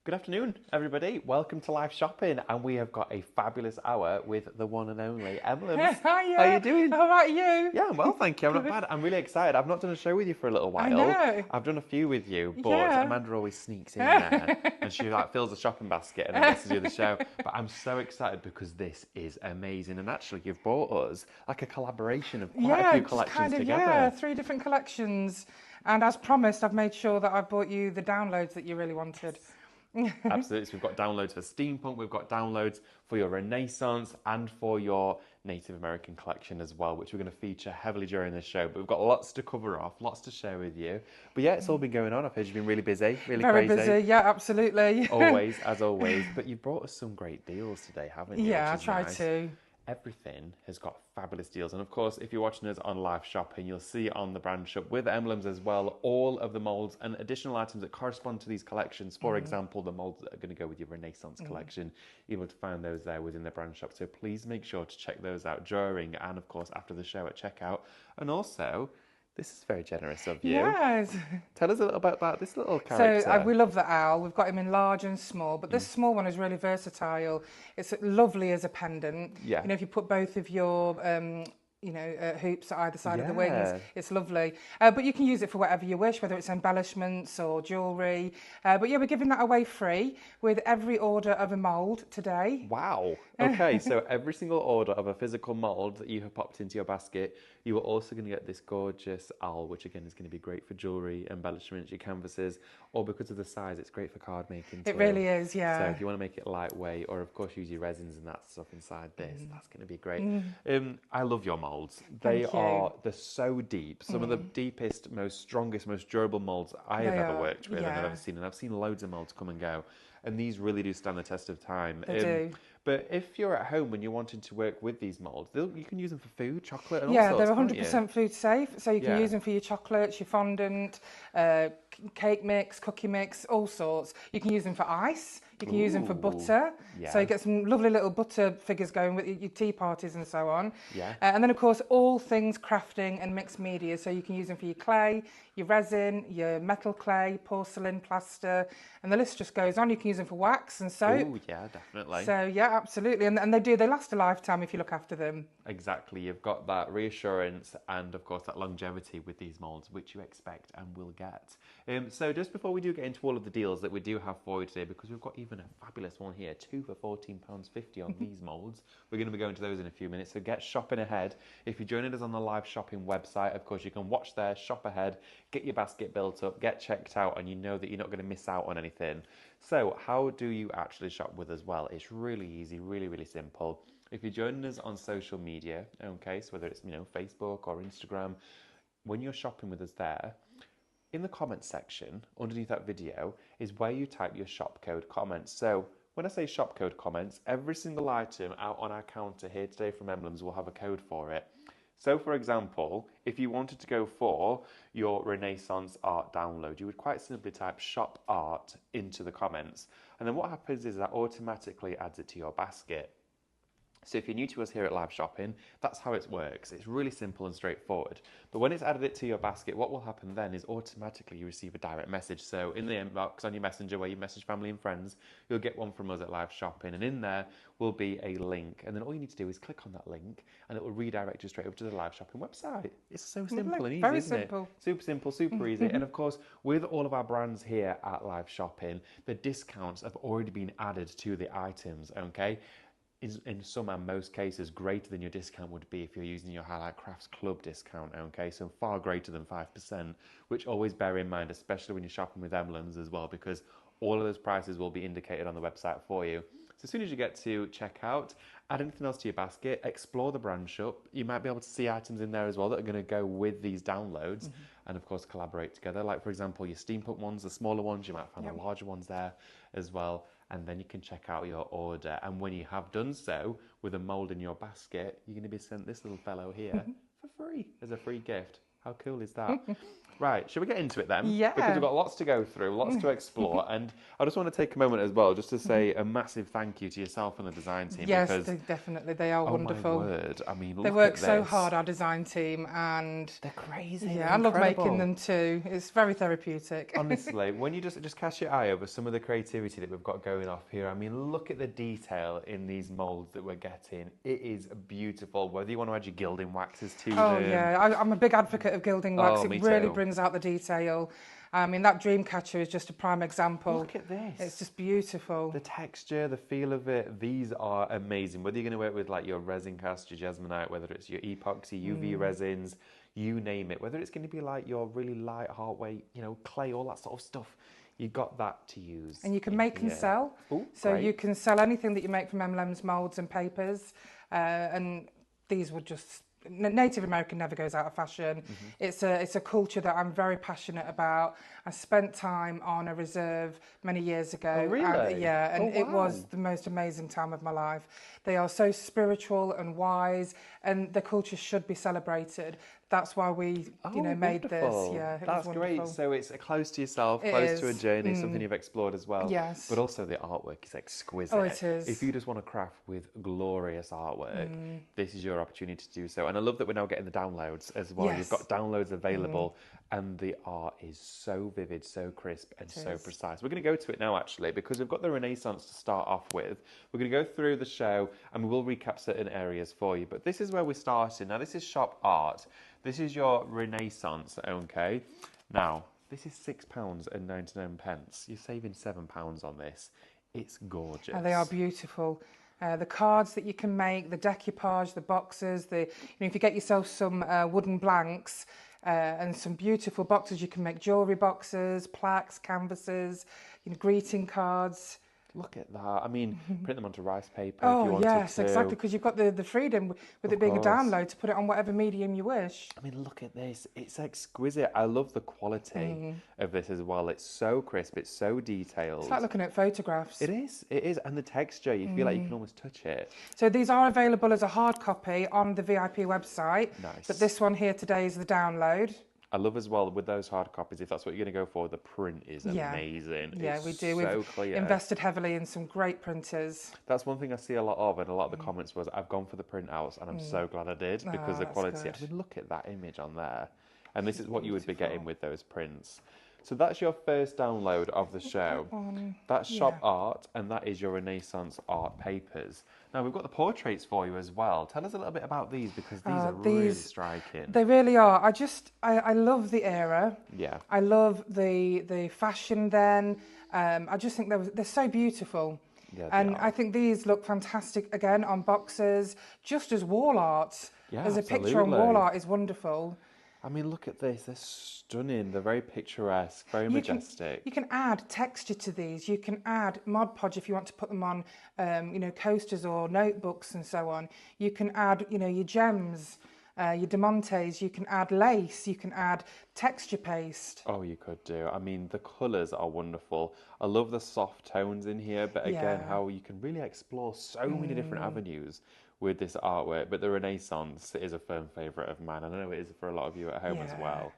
Good afternoon, everybody. Welcome to Live Shopping, and we have got a fabulous hour with the one and only Emlems. Hiya. How are you doing? How about you? Yeah, I'm well, thank you. I'm not Good. bad. I'm really excited. I've not done a show with you for a little I while. know. I've done a few with you, but Yeah. Amanda always sneaks in there and she fills the shopping basket and then gets to do the show. But I'm so excited because this is amazing. And actually, you've brought us like a collaboration of quite a Yeah, few just collections kind of, together. 3 different collections. And as promised, I've made sure that I've bought you the downloads that you really wanted. Absolutely. So we've got downloads for steampunk, we've got downloads for your Renaissance and for your Native American collection as well, which we're going to feature heavily during this show. But we've got lots to cover off, lots to share with you. But yeah, it's all been going on. I've heard you've been really busy, really Very crazy. busy, yeah, absolutely. Always, as always. But you've brought us some great deals today, haven't you? Yeah, I Which is try nice. to. Everything has got fabulous deals. And of course, if you're watching us on Live Shopping, you'll see on the brand shop with Emblems as well, all of the molds and additional items that correspond to these collections. For example, the molds that are going to go with your Renaissance collection, you're able to find those there within the brand shop. So please make sure to check those out during and of course after the show at checkout. And also, this is very generous of you. Yes. Tell us a little about this little So character. we love the owl. We've got him in large and small, but this small one is really versatile. It's lovely as a pendant. Yeah. You know, if you put both of your, hoops at either side of the wings, Yeah. it's lovely. But you can use it for whatever you wish, whether it's embellishments or jewellery. But yeah, we're giving that away free with every order of a mould today. Wow. Okay, so every single order of a physical mould that you have popped into your basket, you are also going to get this gorgeous owl, which again is going to be great for jewellery, embellishments, your canvases, or because of the size, it's great for card making too. It really is, So yeah. if you want to make it lightweight, or of course use your resins and that stuff inside this, that's going to be great. I love your moulds. Thank you. They're so deep. Some of the deepest, most strongest, most durable moulds I have They ever are, worked with and I've yeah. ever seen. And I've seen loads of moulds come and go. And these really do stand the test of time. They do. But if you're at home and you're wanting to work with these moulds, you can use them for food, chocolate, and all Yeah, sorts, they're can't you? 100% food safe, so you can Yeah. use them for your chocolates, your fondant, cake mix, cookie mix, all sorts. You can use them for ice. You can use them for Ooh, butter. So you yes. get some lovely little butter figures going with your tea parties and so on. Yeah. And then, of course, all things crafting and mixed media. So you can use them for your clay, your resin, your metal clay, porcelain, plaster, and the list just goes on. You can use them for wax and soap. Oh, yeah, definitely. So, yeah, absolutely. And they last a lifetime if you look after them. Exactly. You've got that reassurance and, of course, that longevity with these moulds, which you expect and will get. So just before we do get into all of the deals that we do have for you today, because we've got even a fabulous one here, 2 for £14.50 on these moulds. We're going to be going to those in a few minutes, so get shopping ahead. If you're joining us on the Live Shopping website, of course, you can watch there, shop ahead, get your basket built up, get checked out, and you know that you're not going to miss out on anything. So how do you actually shop with us? Well, it's really easy, really, really simple. If you're joining us on social media, okay, so whether it's, Facebook or Instagram, when you're shopping with us there, in the comments section underneath that video is where you type your shop code comments. So when I say shop code comments, every single item out on our counter here today from Emblems will have a code for it. So for example, if you wanted to go for your Renaissance art download, you would quite simply type shop art into the comments. And then what happens is that automatically adds it to your basket. So if you're new to us here at Live Shopping, that's how it works. It's really simple and straightforward. But when it's added it to your basket, what will happen then is automatically you receive a direct message. So in the inbox on your messenger where you message family and friends, you'll get one from us at Live Shopping. And in there will be a link. And then all you need to do is click on that link and it will redirect you straight over to the Live Shopping website. It's so simple and easy, Very isn't simple. it? Super simple, super easy. And of course, with all of our brands here at Live Shopping, the discounts have already been added to the items, okay? In some and most cases greater than your discount would be if you're using your Highlight Crafts Club discount, okay? So far greater than 5%, which always bear in mind, especially when you're shopping with Emblems as well, because all of those prices will be indicated on the website for you. So as soon as you get to checkout, add anything else to your basket, explore the brand shop. You might be able to see items in there as well that are going to go with these downloads and of course collaborate together. Like for example, your steampunk ones, the smaller ones, you might find the larger ones there as well. And then you can check out your order. And when you have done so with a mould in your basket, you're going to be sent this little fellow here for free as a free gift. How cool is that? Right, should we get into it then? Yeah. Because we've got lots to go through, lots to explore, and I just want to take a moment as well just to say a massive thank you to yourself and the design team. Yes, because, definitely. They are wonderful. Oh my word, I mean, They look work at so this. hard, our design team, and They're crazy. yeah, They're I love making incredible. them too. It's very therapeutic. Honestly, when you just cast your eye over some of the creativity that we've got going off here, I mean, look at the detail in these moulds that we're getting. It is beautiful, whether you want to add your gilding waxes to Oh them. yeah, I'm a big advocate of gilding wax. Oh, me It really too. brings out the detail. I mean, that dream catcher is just a prime example. Look at this. It's just beautiful. The texture, the feel of it, these are amazing. Whether you're going to work with like your resin cast, your jasmonite, whether it's your epoxy, UV resins, you name it. Whether it's going to be like your really light, heart weight, clay, all that sort of stuff. You got that to use. And you can make and sell. Ooh, So great. you can sell anything that you make from Emlems moulds and papers. And these would just... Native American never goes out of fashion. It's a culture that I'm very passionate about. I spent time on a reserve many years ago. Oh, really? And it wow. was the most amazing time of my life. They are so spiritual and wise, and the culture should be celebrated. That's why we, made wonderful. this. Yeah, it That's was wonderful. great. So it's close to yourself, It close to a is. journey, something you've explored as well. Yes. But also the artwork is exquisite. Oh, it is. If you just want to craft with glorious artwork, this is your opportunity to do so. And I love that we're now getting the downloads as well. Yes. You've got downloads available, and the art is so vivid, so crisp, and so precise. We're going to go to it now, actually, because we've got the Renaissance to start off with. We're going to go through the show, and we will recap certain areas for you. But this is where we're starting. Now, this is shop art. This is your Renaissance, okay? Now, this is £6.99. You're saving £7 on this. It's gorgeous. And they are beautiful. The cards that you can make, the decoupage, the boxes, if you get yourself some wooden blanks and some beautiful boxes, you can make jewellery boxes, plaques, canvases, greeting cards. Look at that. I mean, print them onto rice paper if you Oh, wanted yes, to. exactly, because you've got the freedom with it being a download to put it on whatever medium you wish. I mean, look at this. It's exquisite. I love the quality of this as well. It's so crisp. It's so detailed. It's like looking at photographs. It is. It is. And the texture, you feel like you can almost touch it. So these are available as a hard copy on the VIP website. Nice. But this one here today is the download. I love as well with those hard copies, if that's what you're going to go for, the print is Yeah. amazing. Yeah, it's we do. So We've clear. invested heavily in some great printers. That's one thing I see a lot of, and a lot of the comments was, I've gone for the printouts, and I'm so glad I did, because the that's quality, good. I mean, look at that image on there. And this is what you would be getting with those prints. So that's your first download of the show. That's shop art, and that is your Renaissance art papers. Now, we've got the portraits for you as well. Tell us a little bit about these, because these are really striking. They really are. I love the era. Yeah. I love the fashion then. I just think they're so beautiful. Yeah, they and are. I think these look fantastic again on boxes, just as wall art. Yeah, as a picture on absolutely. wall art is wonderful. I mean, look at this. They're stunning. They're very picturesque, very majestic. You can add texture to these. You can add Mod Podge if you want to put them on, coasters or notebooks and so on. You can add, your gems, your diamantes. You can add lace. You can add texture paste. Oh, you could do. I mean, the colours are wonderful. I love the soft tones in here, but again, Yeah. how you can really explore so many different avenues with this artwork. But the Renaissance is a firm favourite of mine. I know it is for a lot of you at home as Yeah. well.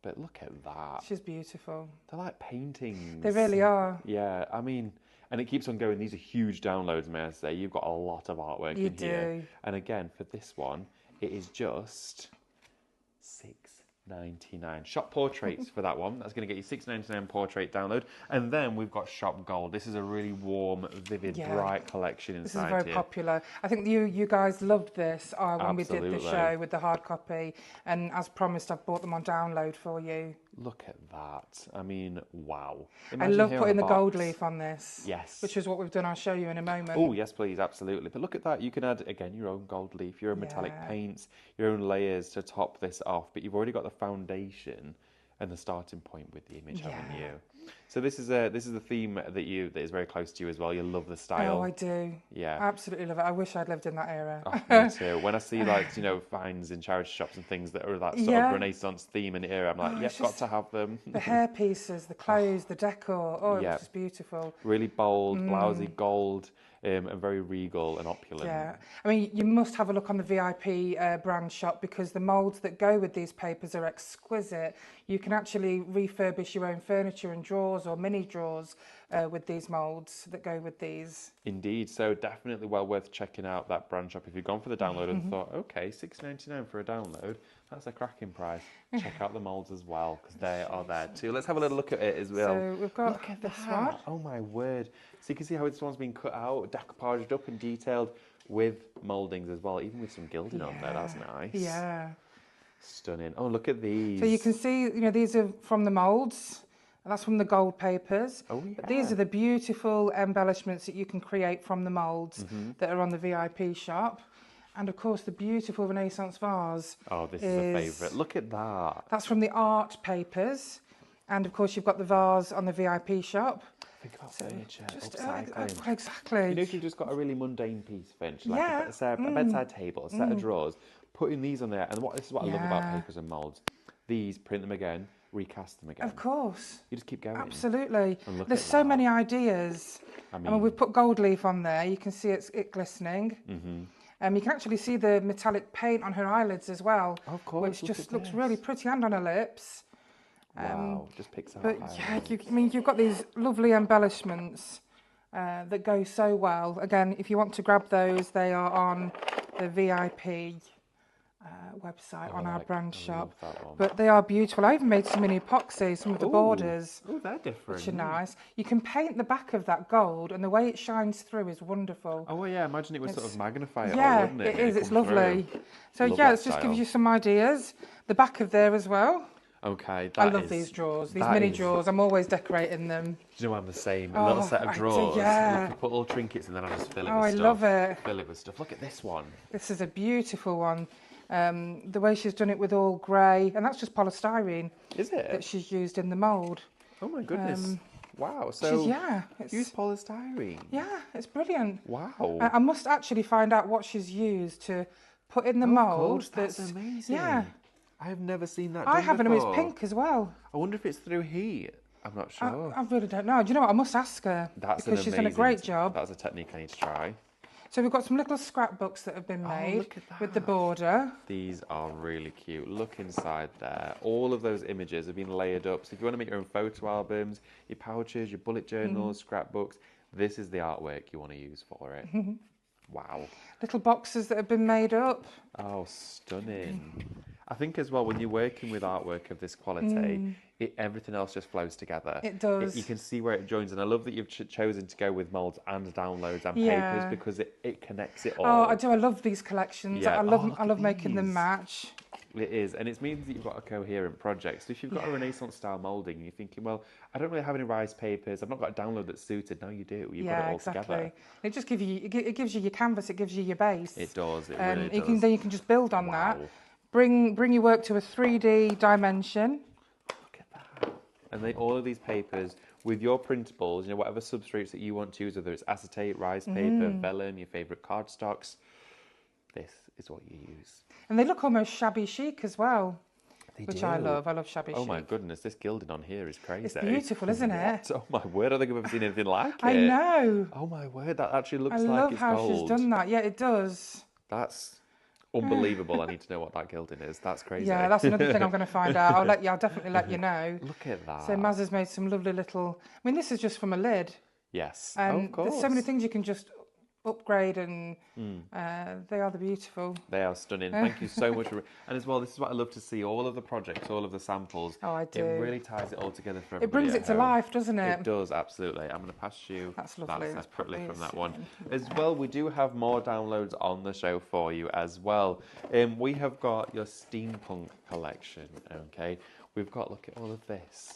But look at that. She's beautiful. They're like paintings. They really are. Yeah, I mean, and it keeps on going. These are huge downloads, may I say. You've got a lot of artwork You in here. do. And again, for this one, it is just $6.99. Shop portraits for that one. That's going to get you $6.99 portrait download. And then we've got Shop Gold. This is a really warm, vivid, Yeah. bright collection This inside is very here. popular. I think you guys loved this when we did the Absolutely. show with the hard copy. And as promised, I've bought them on download for you. Look at that. I mean, wow. I Imagine love here putting on the a gold box. leaf on this. Yes. Which is what we've done. I'll show you in a moment. Oh, yes, please, absolutely. But look at that. You can add, again, your own gold leaf, your own metallic Yeah. paints, your own layers to top this off. But you've already got the foundation and the starting point with the image, haven't Yeah. you? So this is a theme that is very close to you as well. You love the style. Oh, I do. Yeah. I absolutely love it. I wish I'd lived in that era. Oh, me too. When I see like, you know, finds in charity shops and things that are that sort of Yeah. Renaissance theme and era, I'm like, Oh, yep, it's got just to have them. the hair pieces, the clothes, the decor. Oh, it Yeah. was just beautiful. Really bold, blousy gold, and very regal and opulent. Yeah, I mean, you must have a look on the VIP brand shop because the moulds that go with these papers are exquisite. You can actually refurbish your own furniture and drawers or mini drawers with these moulds that go with these. Indeed, so definitely well worth checking out that brand shop. If you've gone for the download and thought, okay, $6.99 for a download, that's a cracking price. Check out the moulds as well because they are there too. Let's have a little look at it as well. So we've got Look at this that. one. Oh my word. So you can see how this one's been cut out, decoupaged up and detailed with mouldings as well, even with some gilding on there. That's nice. Yeah. Stunning. Oh, look at these. So you can see, you know, these are from the moulds. And that's from the gold papers. Oh, yeah. But these are the beautiful embellishments that you can create from the moulds that are on the VIP shop. And of course, the beautiful Renaissance vase. Oh, this is a favourite. Look at that. That's from the art papers. And of course, you've got the vase on the VIP shop. Think about furniture, Just upcycling. exactly. You know, if you've just got a really mundane piece of furniture, like Yeah. a bedside table, a set of drawers, putting these on there, and this is what I love about papers and moulds. These, print them again, recast them again. Of course. You just keep going. Absolutely. And look There's at so that. many ideas. I I mean, mean, we've put gold leaf on there. You can see it glistening. You can actually see the metallic paint on her eyelids as well. Of course, which look just at looks this. really pretty, and on her lips. wow, just picks out. But highlights. yeah, I mean, you've got these lovely embellishments that go so well. Again, if you want to grab those, they are on the VIP website on our brand shop. love that one. But they are beautiful. I even made some in epoxy, some of the borders, Oh, they're different. which are nice. You can paint the back of that gold, and the way it shines through is wonderful. Oh, well, yeah, imagine it would sort of magnify it all, Yeah, wouldn't it? it is. when It's comes through? lovely. So Love yeah, that it just style. gives you some ideas. The back of there as well. Okay, I love these drawers, these mini drawers. I'm always decorating them. Do you know I'm the same? A Oh, little set I of do, drawers. yeah. Look, put all trinkets and then I just fill it Oh, with I stuff. love it. Fill it with stuff. Look at this one. This is a beautiful one. The way she's done it with all grey, and that's just polystyrene Is that it? she's used in the mould. Oh my goodness. Wow. So It's, use polystyrene. yeah, it's brilliant. Wow. I must actually find out what she's used to put in the Of mould. course, that's amazing. Yeah, I have never seen that. I done haven't. And it's before. pink as well. I wonder if it's through heat. I'm not sure. I really don't know. Do you know what? I must ask her That's because an she's done a amazing- great job. That's a technique I need to try. So we've got some little scrapbooks that have been made look at with the that. border. These are really cute. Look inside there. All of those images have been layered up. So if you want to make your own photo albums, your pouches, your bullet journals, scrapbooks, this is the artwork you want to use for it. Wow. Little boxes that have been made up. Oh, stunning. I think as well, when you're working with artwork of this quality, everything else just flows together. It does. You can see where it joins. And I love that you've chosen to go with moulds and downloads and Yeah. papers because it connects it all. Oh, I do. I love these collections. Yeah. I love. Oh, look I at love making them these. match. It is, and it means that you've got a coherent project. So if you've got a Renaissance style moulding, and you're thinking, well, I don't really have any rice papers. I've not got a download that's suited. No, you do. You've got it all together. It just gives you. It gives you your canvas. It gives you your base. It does. It And really you does. can then you can just build on that. Wow. Bring your work to a 3D dimension. Look at that. And they, all of these papers with your printables, you know, whatever substrates that you want to use, whether it's acetate, rice paper, vellum, your favourite cardstocks, this is what you use. And they look almost shabby chic as well, They which do. I love. I love shabby chic. Oh my goodness, this gilding on here is crazy. It's beautiful, isn't it? What? Oh my word, I don't think I've ever seen anything like it. I know. Oh my word, that actually looks I like love it's how gold. she's done that. Yeah, it does. That's unbelievable. I need to know what that gilding is. That's crazy. Yeah, that's another thing I'm going to find out. I'll definitely let you know. Look at that. So Maz has made some lovely little. I mean, this is just from a lid, Yes. and of course. there's so many things you can just upgrade, and they are the beautiful. They are stunning. Thank you so much. And as well, this is what I love to see. All of the projects, all of the samples. Oh, I do. It really ties it all together for everybody. It brings at it to home. life, doesn't it? It does, absolutely. I'm going to pass you That's lovely. that Let's separately put from that these one. in. As well, we do have more downloads on the show for you as well. We have got your steampunk collection, okay? We've got, look at all of this.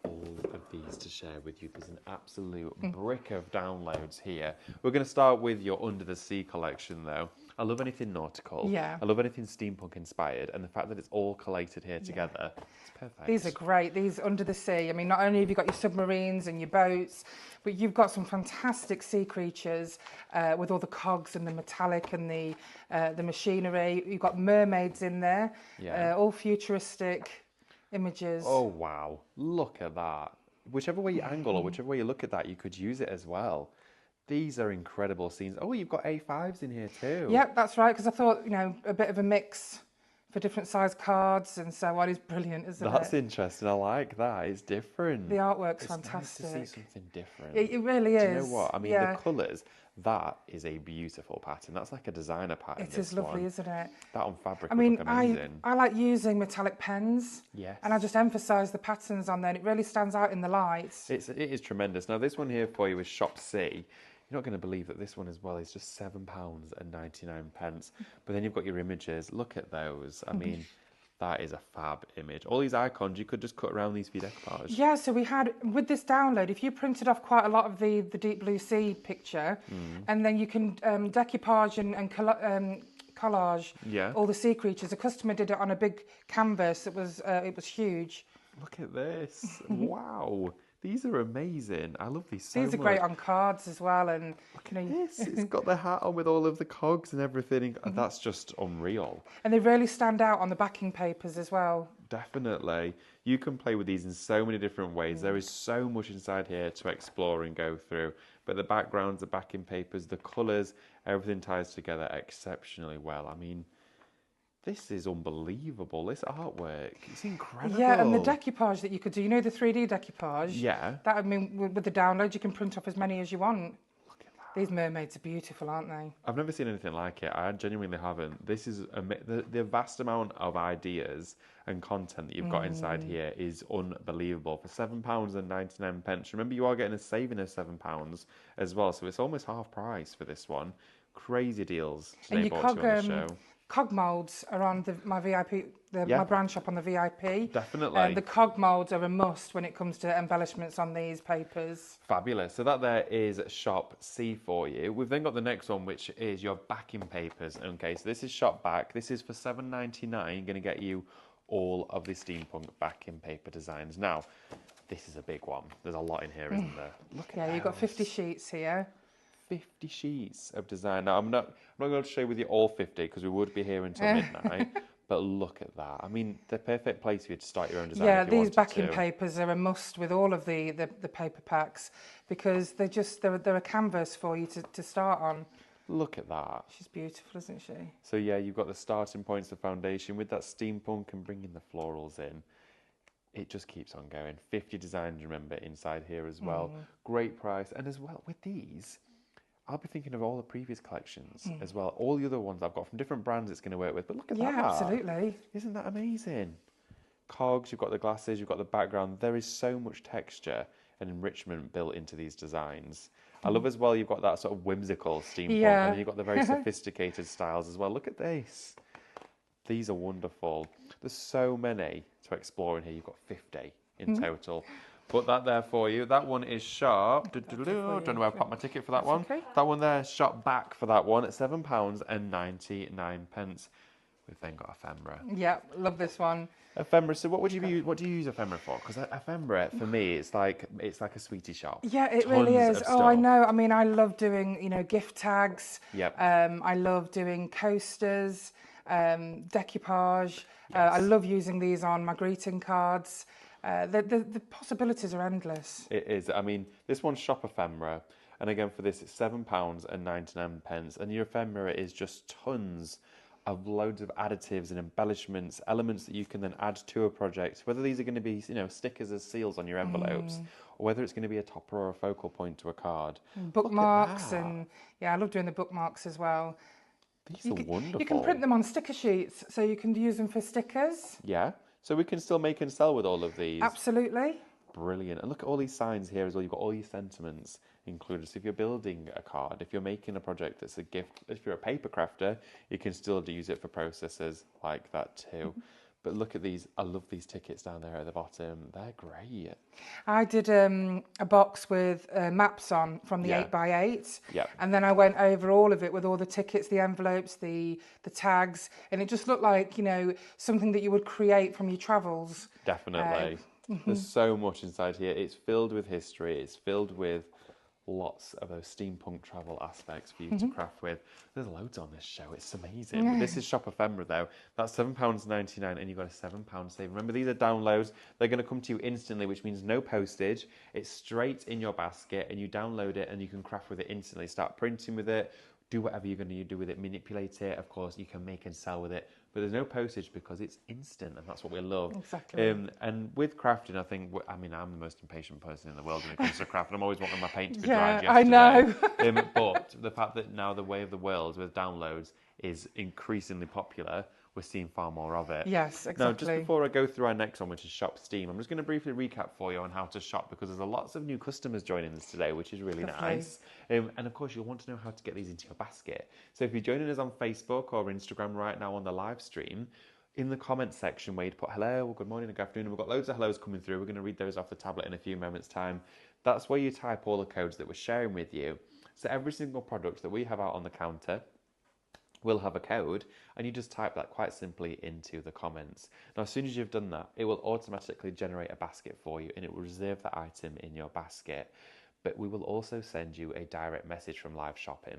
All of these to share with you. There's an absolute brick of downloads here. We're going to start with your Under the Sea collection, though. I love anything nautical. Yeah. I love anything steampunk inspired, and the fact that it's all collated here together, it's perfect. These are great. These under the sea. I mean, not only have you got your submarines and your boats, but you've got some fantastic sea creatures with all the cogs and the metallic and the machinery. You've got mermaids in there, all futuristic images. Oh wow! Look at that. Whichever way you angle or whichever way you look at that, you could use it as well. These are incredible scenes. Oh, you've got A5s in here too. Yep, that's right. Because I thought, a bit of a mix for different size cards and so on is brilliant, isn't it? That's interesting. I like that. It's different. The artwork's it's fantastic. Nice to see something different. It really is. Do you know what? I mean, the colours. That is a beautiful pattern. That's like a designer pattern. It is lovely, isn't it? That on fabric. I mean, would look amazing. I like using metallic pens. Yes. And I just emphasise the patterns on there. And it really stands out in the lights. It is tremendous. Now, this one here for you is Shop C. You're not going to believe that this one as well is just £7.99. But then you've got your images. Look at those. I mean, that is a fab image. All these icons, you could just cut around these for your decoupage. Yeah, so we had, with this download, if you printed off quite a lot of the deep blue sea picture, and then you can decoupage and collage all the sea creatures. A customer did it on a big canvas. It was huge. Look at this. Wow. These are amazing. I love these so much. These are great on cards as well. And look at this. It's got the hat on with all of the cogs and everything. That's just unreal. And they really stand out on the backing papers as well. Definitely. You can play with these in so many different ways. There is so much inside here to explore and go through. But the backgrounds, the backing papers, the colours, everything ties together exceptionally well. I mean, this is unbelievable. This artwork, it's incredible. Yeah, and the decoupage that you could do, the 3D decoupage? Yeah. That, I mean, with the download, you can print off as many as you want. Look at that. These mermaids are beautiful, aren't they? I've never seen anything like it. I genuinely haven't. This is the vast amount of ideas and content that you've got inside here is unbelievable. For £7.99. Remember, you are getting a saving of £7 as well, so it's almost half price for this one. Crazy deals today brought to you on the show. Cog moulds are on my VIP, my brand shop on the VIP. Definitely. The cog moulds are a must when it comes to embellishments on these papers. Fabulous. So that there is Shop C for you. We've then got the next one, which is your backing papers. Okay, so this is Shop Back. This is for £7.99. Going to get you all of the steampunk backing paper designs. Now, this is a big one. There's a lot in here, isn't there? Look at Yeah, you've got 50 sheets here. 50 sheets of design. Now, I'm not going to show with you all 50 because we would be here until midnight. But look at that. I mean, the perfect place for you to start your own design. Yeah, these backing papers are a must with all of the paper packs because they're a canvas for you to start on. Look at that. She's beautiful, isn't she? So yeah, you've got the starting points, the foundation with that steampunk and bringing the florals in. It just keeps on going. 50 designs, remember, inside here as well. Great price. And as well, with these, I'll be thinking of all the previous collections as well. All the other ones I've got from different brands it's going to work with. But look at that. Yeah, absolutely. Isn't that amazing? Cogs, you've got the glasses, you've got the background. There is so much texture and enrichment built into these designs. I love as well, you've got that sort of whimsical steampunk. Yeah. And then you've got the very sophisticated styles as well. Look at this. These are wonderful. There's so many to explore in here. You've got 50 in total. Put that there for you. That one is Sharp. Don't know where I popped my ticket for that one. Okay. That one there, Shop Back for that one at £7.99. We've then got ephemera. Yeah, love this one. Ephemera. So what do you use ephemera for? Because ephemera for me, it's like a sweetie shop. Yeah, it Tons really is. of Oh, I stuff. know. I mean, I love doing gift tags. Yep. I love doing coasters, decoupage. I love using these on my greeting cards. The possibilities are endless. It is. I mean, this one's Shop Ephemera. And again, for this, it's £7.99. And your ephemera is just tons of loads of additives and embellishments, elements that you can then add to a project. Whether these are going to be, stickers as seals on your envelopes, or whether it's going to be a topper or a focal point to a card. Bookmarks and I love doing the bookmarks as well. These are wonderful. You can print them on sticker sheets, so you can use them for stickers. Yeah. So we can still make and sell with all of these. Absolutely. Brilliant. And look at all these signs here as well. You've got all your sentiments included. So if you're building a card, if you're making a project that's a gift, if you're a paper crafter, you can still use it for processes like that too. But look at these. I love these tickets down there at the bottom. They're great. I did a box with maps on from the Yeah. 8x8, Yeah. and then I went over all of it with all the tickets, the envelopes, the tags, and it just looked like, you know, something that you would create from your travels. Definitely. There's so much inside here. It's filled with history. It's filled with lots of those steampunk travel aspects for you to craft with. There's loads on this show. It's amazing. But this is Shop Ephemera though. That's £7.99 and you've got a £7 save. Remember, these are downloads. They're going to come to you instantly, which means no postage. It's straight in your basket and you download it and you can craft with it instantly. Start printing with it. Do whatever you're going to do with it, manipulate it. Of course, you can make and sell with it, but there's no postage because it's instant, and that's what we love. Exactly. And with crafting, I think, I'm the most impatient person in the world when it comes to crafting. I'm always wanting my paint to be dried I yesterday. know. But the fact that now the way of the world with downloads is increasingly popular, we're seeing far more of it. Yes, Now, exactly. just before I go through our next one, which is Shop Steam, I'm just going to briefly recap for you on how to shop because there's lots of new customers joining us today, which is really Lovely. nice. And of course, you'll want to know how to get these into your basket. So if you're joining us on Facebook or Instagram right now on the live stream, in the comments section where you'd put hello or good morning or good afternoon, we've got loads of hellos coming through. We're going to read those off the tablet in a few moments' time. That's where you type all the codes that we're sharing with you. So every single product that we have out on the counter will have a code, and you just type that quite simply into the comments. Now, as soon as you've done that, it will automatically generate a basket for you, and it will reserve the item in your basket. But we will also send you a direct message from live shopping.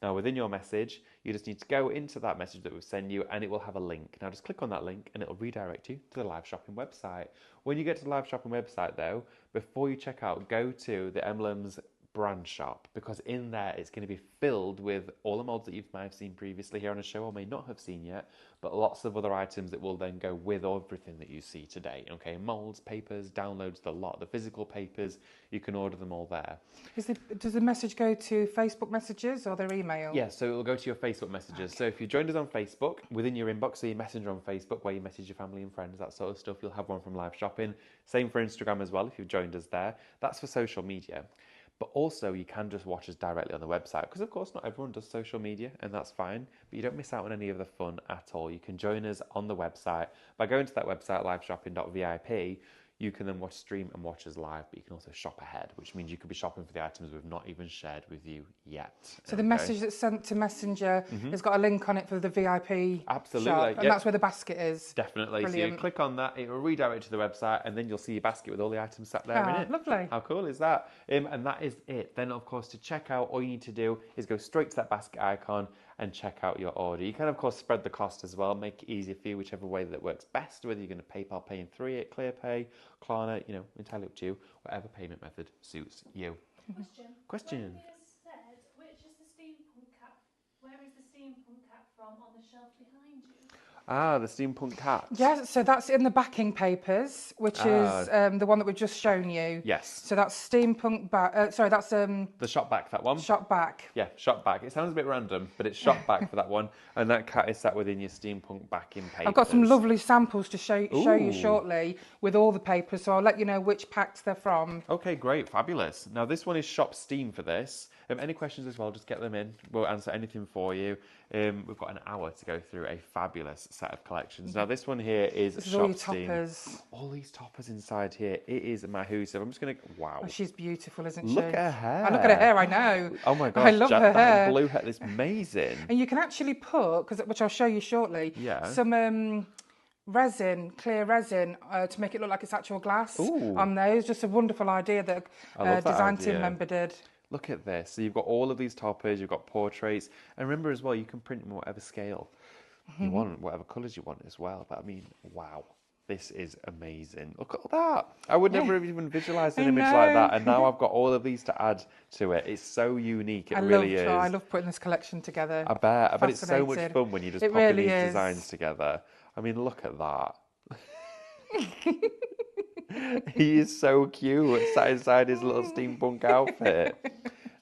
Now, within your message, you just need to go into that message that we've sent you, and it will have a link. Now, just click on that link, and it will redirect you to the live shopping website. When you get to the live shopping website, though, before you check out, go to the Emlems brand shop, because in there it's going to be filled with all the molds that you might have seen previously here on a show or may not have seen yet, but lots of other items that will then go with everything that you see today. Okay, molds, papers, downloads, the physical papers, you can order them all there. Does the message go to Facebook messages or their email? Yeah, so it will go to your Facebook messages. Okay. So if you joined us on Facebook, within your inbox, so your messenger on Facebook, where you message your family and friends, that sort of stuff, you'll have one from live shopping. Same for Instagram as well, if you've joined us there. That's for social media. But also, you can just watch us directly on the website, because of course not everyone does social media, and that's fine, but you don't miss out on any of the fun at all. You can join us on the website by going to that website, liveshopping.vip. You can then stream and watch us live, but you can also shop ahead, which means you could be shopping for the items we've not even shared with you yet. So the message that's sent to Messenger has got a link on it for the VIP Absolutely, shop, and that's where the basket is. Definitely. Brilliant. So you click on that, it will redirect to the website, and then you'll see your basket with all the items sat there in it. Lovely. How cool is that? And that is it. Then, of course, to check out, all you need to do is go straight to that basket icon and check out your order. You can, of course, spread the cost as well, make it easier for you, whichever way that works best, whether you're going to PayPal Pay in 3, at ClearPay, Klarna, entirely up to you, whatever payment method suits you. Question. When it said, which is the steampunk cat? Where is the steampunk cat from on the shelf behind you? Ah, the steampunk cat. Yeah, so that's in the backing papers, which is the one that we've just shown you. Yes. So that's steampunk back. That's the shop back, that one. shop back. Yeah, shop back. It sounds a bit random, but it's shop back for that one. And that cat is sat within your steampunk backing papers. I've got some lovely samples to show you Ooh. shortly with all the papers, so I'll let you know which packs they're from. Okay, great, fabulous. Now this one is Shop Steam for this. Any questions as well, just get them in. We'll answer anything for you. We've got an hour to go through a fabulous set of collections. Now this one here is This is Shop all your Steam. toppers. All these toppers inside here. It is mahoosive. I'm just going to, wow. Oh, she's beautiful, isn't she? Look at her hair. I look at her hair, I know. Oh my gosh, I love her hair. blue hair, it's amazing. And you can actually put, which I'll show you shortly, Yeah. some resin, clear resin, to make it look like it's actual glass Ooh. on there. It's just a wonderful idea that I love that design team idea. member did. Look at this. So you've got all of these toppers, you've got portraits. And remember as well, you can print them whatever scale you want, whatever colours you want as well. But I mean, wow, this is amazing. Look at that. I would never have even visualised an I image know. like that. And now I've got all of these to add to it. It's so unique. It really is. I love putting this collection together. I bet it's so much Fascinating. fun when you just It pop in really these is. designs together. I mean, look at that. He is so cute, sat inside his little steampunk outfit.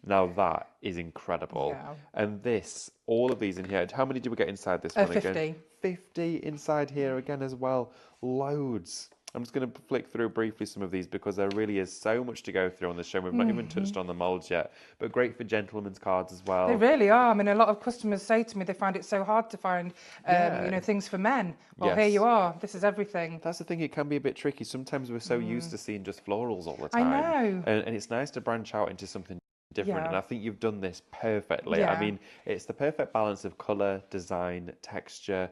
Now that is incredible. Yeah. And all of these in here, how many do we get inside this one 50. again? 50 inside here again as well. Loads. I'm just going to flick through briefly some of these because there really is so much to go through on the show. We've not even touched on the moulds yet, but great for gentlemen's cards as well. They really are. I mean, a lot of customers say to me they find it so hard to find, Yeah. you know, things for men. Well, Yes. here you are. This is everything. That's the thing, it can be a bit tricky. Sometimes we're so used to seeing just florals all the I time. know. And it's nice to branch out into something different. Yeah. And I think you've done this perfectly. Yeah. I mean, it's the perfect balance of colour, design, texture.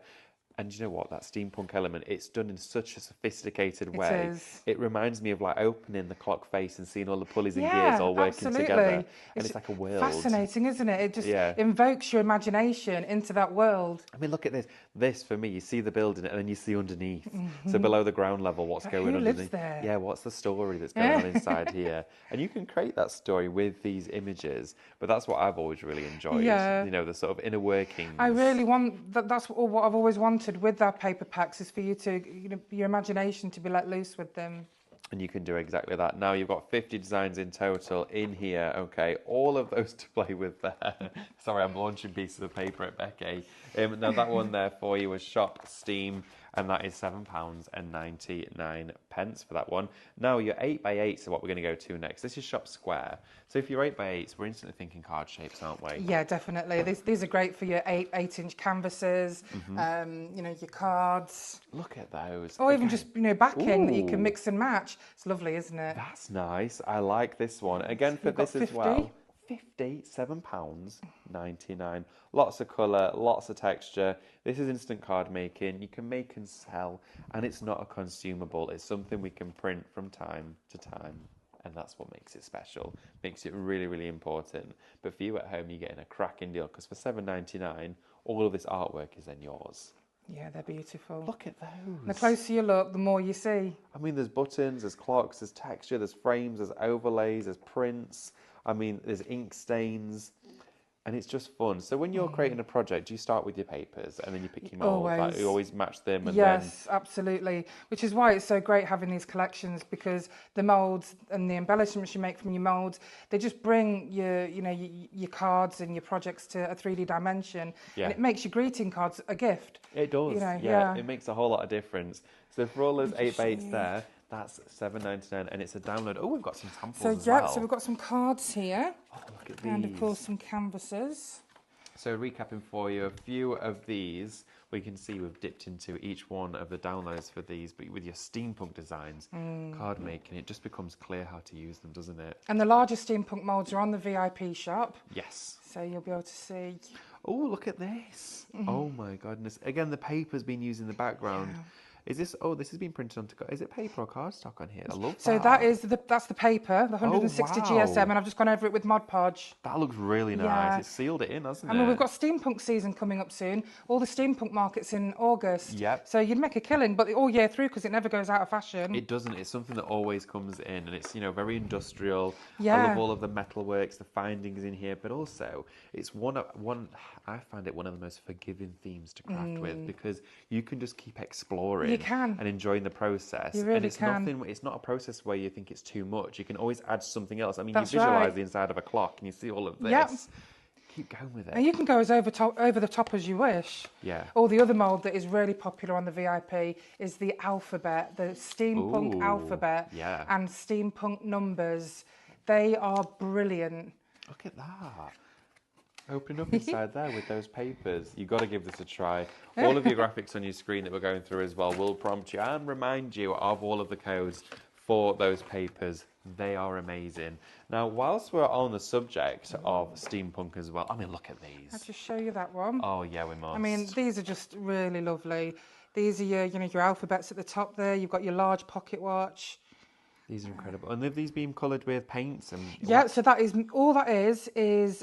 And you know what? That steampunk element, it's done in such a sophisticated way. is. It reminds me of like opening the clock face and seeing all the pulleys and Yeah, gears all working absolutely. together. And it's like a world. Fascinating, isn't it? It just Yeah. invokes your imagination into that world. I mean, look at this. This, for me, you see the building and then you see underneath. So below the ground level, what's But going who underneath. lives there? Yeah, what's the story that's going on inside here? And you can create that story with these images. But that's what I've always really enjoyed. Yeah. You know, the sort of inner workings. I really want that's what I've always wanted with our paper packs is for you to, you know, your imagination to be let loose with them. And you can do exactly that. Now you've got 50 designs in total in here, okay? All of those to play with there. Sorry, I'm launching pieces of paper at Becky. Now that one there for you was Shop Steam, and that is £7.99 for that one. Now your 8x8s are what we're going to go to next. This is Shop Square. So if you're 8x8s, we're instantly thinking card shapes, aren't we? Yeah, definitely. These are great for your 8-inch canvases, you know, your cards. Look at those. Or even Again, just, you know, backing that you can Ooh. mix and match. It's lovely, isn't it? That's nice. I like this one. Again, for You've got this as 50? well. £57.99. Lots of colour, lots of texture. This is instant card making. You can make and sell, and it's not a consumable. It's something we can print from time to time, and that's what makes it special. Makes it really, really important. But for you at home, you're getting a cracking deal because for £7.99, all of this artwork is then yours. Yeah, they're beautiful. Look at those. The closer you look, the more you see. I mean, there's buttons, there's clocks, there's texture, there's frames, there's overlays, there's prints. I mean, there's ink stains, and it's just fun. So when you're creating a project, do you start with your papers and then you pick your molds? Like, Always. you always match them, and Yes, absolutely. Which is why it's so great having these collections, because the molds and the embellishments you make from your molds, they just bring your, you know, your cards and your projects to a 3D dimension, Yeah. and it makes your greeting cards a gift. then it does. You know, yeah, yeah. it makes a whole lot of difference. So for all those Let me just 8x8s see. there, that's £7.99, and it's a download. Oh, we've got some samples So as yeah, well. so we've got some cards here, Oh, look at and these. of course some canvases. So recapping for you, a few of these, we can see we've dipped into each one of the downloads for these, but with your steampunk designs, card making, it just becomes clear how to use them, doesn't it? And the larger steampunk molds are on the VIP shop, Yes. so you'll be able to see. Oh, look at this. Oh my goodness. Again, the paper's been used in the background. Yeah. Is this, oh, this has been printed onto, is it paper or cardstock on here? I love So that's the paper, the 160 wow. GSM, and I've just gone over it with Mod Podge. That looks really nice. Yeah. It sealed it in, hasn't I it? mean, we've got steampunk season coming up soon. All the steampunk markets in August. Yep. So you'd make a killing, but all year through because it never goes out of fashion. It doesn't. It's something that always comes in, and it's, you know, very industrial. I Yeah. love all of the metalworks, the findings in here, but also it's one. I find it one of the most forgiving themes to craft with, because you can just keep exploring. You can. And enjoying the process. You really and it's can. nothing. It's not a process where you think it's too much. You can always add something else. I mean, That's you visualize right. the inside of a clock, and you see all of this. Yep. Keep going with it. And you can go as over the top as you wish. Yeah. Or the other mould that is really popular on the VIP is the alphabet, the steampunk Ooh, alphabet, yeah. and steampunk numbers. They are brilliant. Look at that. Open up inside there with those papers. You've got to give this a try. All of your graphics on your screen that we're going through as well will prompt you and remind you of all of the codes for those papers. They are amazing. Now, whilst we're on the subject of steampunk as well, I mean, look at I'll these. just show you that one. Oh, yeah, we must. I mean, these are just really lovely. These are your, you know, your alphabets at the top there. You've got your large pocket watch. These are incredible. And have these been coloured with paints? And Yeah, so that is all that is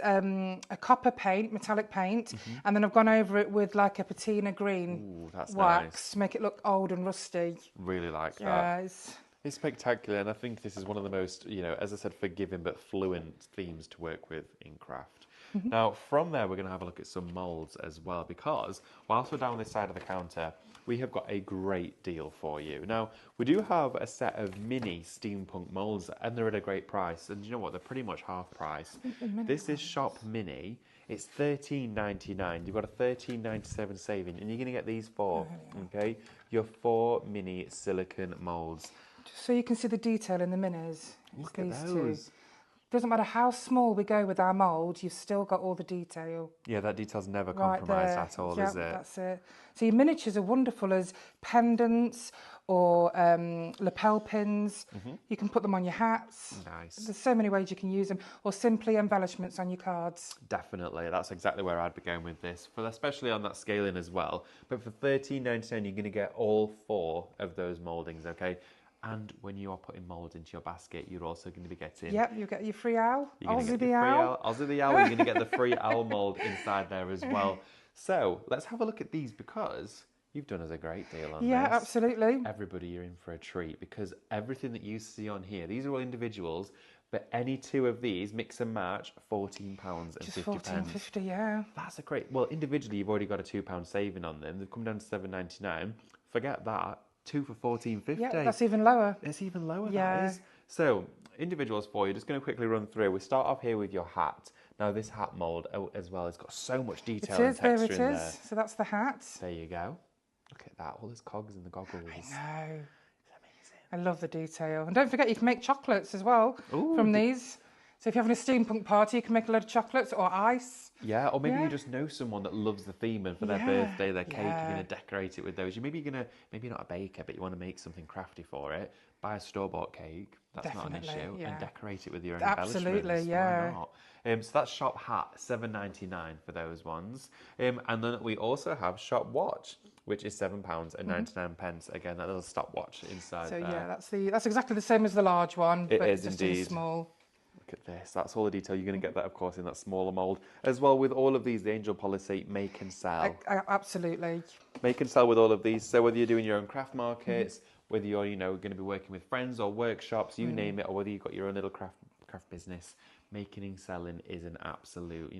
a copper paint, metallic paint, and then I've gone over it with like a patina green Ooh, that's wax nice. to make it look old and rusty. Really like that. Yeah, it's It's spectacular, and I think this is one of the most, you know, as I said, forgiving but fluent themes to work with in craft. Now, from there, we're going to have a look at some moulds as well, because whilst we're down this side of the counter, we have got a great deal for you. Now, we do have a set of mini steampunk moulds, and they're at a great price. And you know what? They're pretty much half price. This is Shop Mini. It's $13.99. You've got a $13.97 saving, and you're going to get these four. Okay, your 4 mini silicone molds. Just so you can see the detail in the minis. Look at these those. two. Doesn't matter how small we go with our mould, you've still got all the detail. Yeah, that detail's never Right compromised there. at all, Yep, is it? That's it. So your miniatures are wonderful as pendants or lapel pins. You can put them on your hats. Nice. There's so many ways you can use them, or simply embellishments on your cards. Definitely, that's exactly where I'd be going with this, especially on that scaling as well. But for $13.99, you're going to get all 4 of those mouldings, okay? And when you are putting mould into your basket, you're also going to be getting... Yep, you get your free owl. You're going to Aussie get the your free owl. Aussie the owl. You're going to get the free owl mould inside there as well. So let's have a look at these because you've done us a great deal on this. Yeah, absolutely. Everybody, you're in for a treat because everything that you see on here, these are all individuals, but any 2 of these, mix and match, £14.50. Just $14.50, yeah. That's a great... Well, individually, you've already got a £2 saving on them. They've come down to $7.99. Forget that. 2 for $14.50. Yeah, that's even lower. It's even lower, Yeah. that is. So, individuals for you, just going to quickly run through. We start off here with your hat. Now, this hat mould as well has got so much detail and texture in there. There it is. So that's the hat. There you go. Look at that, all those cogs in the goggles. No. It's amazing. I love the detail. And don't forget, you can make chocolates as well from these. So if you're having a steampunk party, you can make a load of chocolates or ice. Yeah, or maybe Yeah. you just know someone that loves the theme, and for their Yeah, birthday, their cake, yeah. you're going to decorate it with those. Maybe you're not a baker, but you want to make something crafty for it. Buy a store-bought cake. That's not an Definitely, issue, yeah. and decorate it with your own Absolutely, embellishments. yeah. Why not? So that's shop hat, $7.99 for those ones. And then we also have shop watch, which is £7.99. Again, that little stopwatch inside So there. yeah, that's exactly the same as the large one, It but is just in indeed. small. Look at this. That's all the detail. You're going to get that, of course, in that smaller mould. As well, with all of these, the Angel policy, make and sell. Absolutely. Make and sell with all of these. So whether you're doing your own craft markets, whether you're, going to be working with friends or workshops, you name it, or whether you've got your own little craft business, making and selling is an absolute,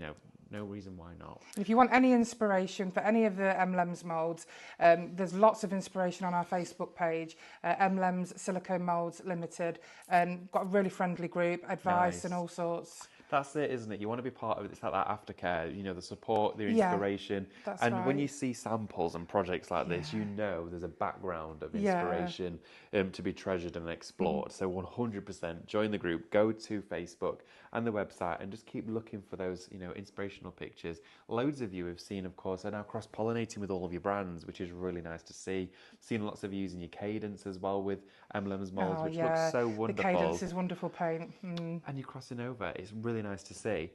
no reason why not. If you want any inspiration for any of the Emlems moulds, there's lots of inspiration on our Facebook page, Emlems Silicone Moulds Limited. Got a really friendly group, advice Nice. and all sorts. That's it, isn't it? You want to be part of it. It's like that aftercare, the support, the Yeah, inspiration. that's and when right. you see samples and projects like this, there's a background of Yeah. inspiration to be treasured and explored. So 100% join the group, go to Facebook and the website and just keep looking for those, inspirational pictures. Loads of you have seen, of course, are now cross-pollinating with all of your brands, which is really nice to see. Seen lots of you using your Cadence as well with Emlems molds, which looks so wonderful. The Cadence is wonderful paint. And you're crossing over. It's really nice to see.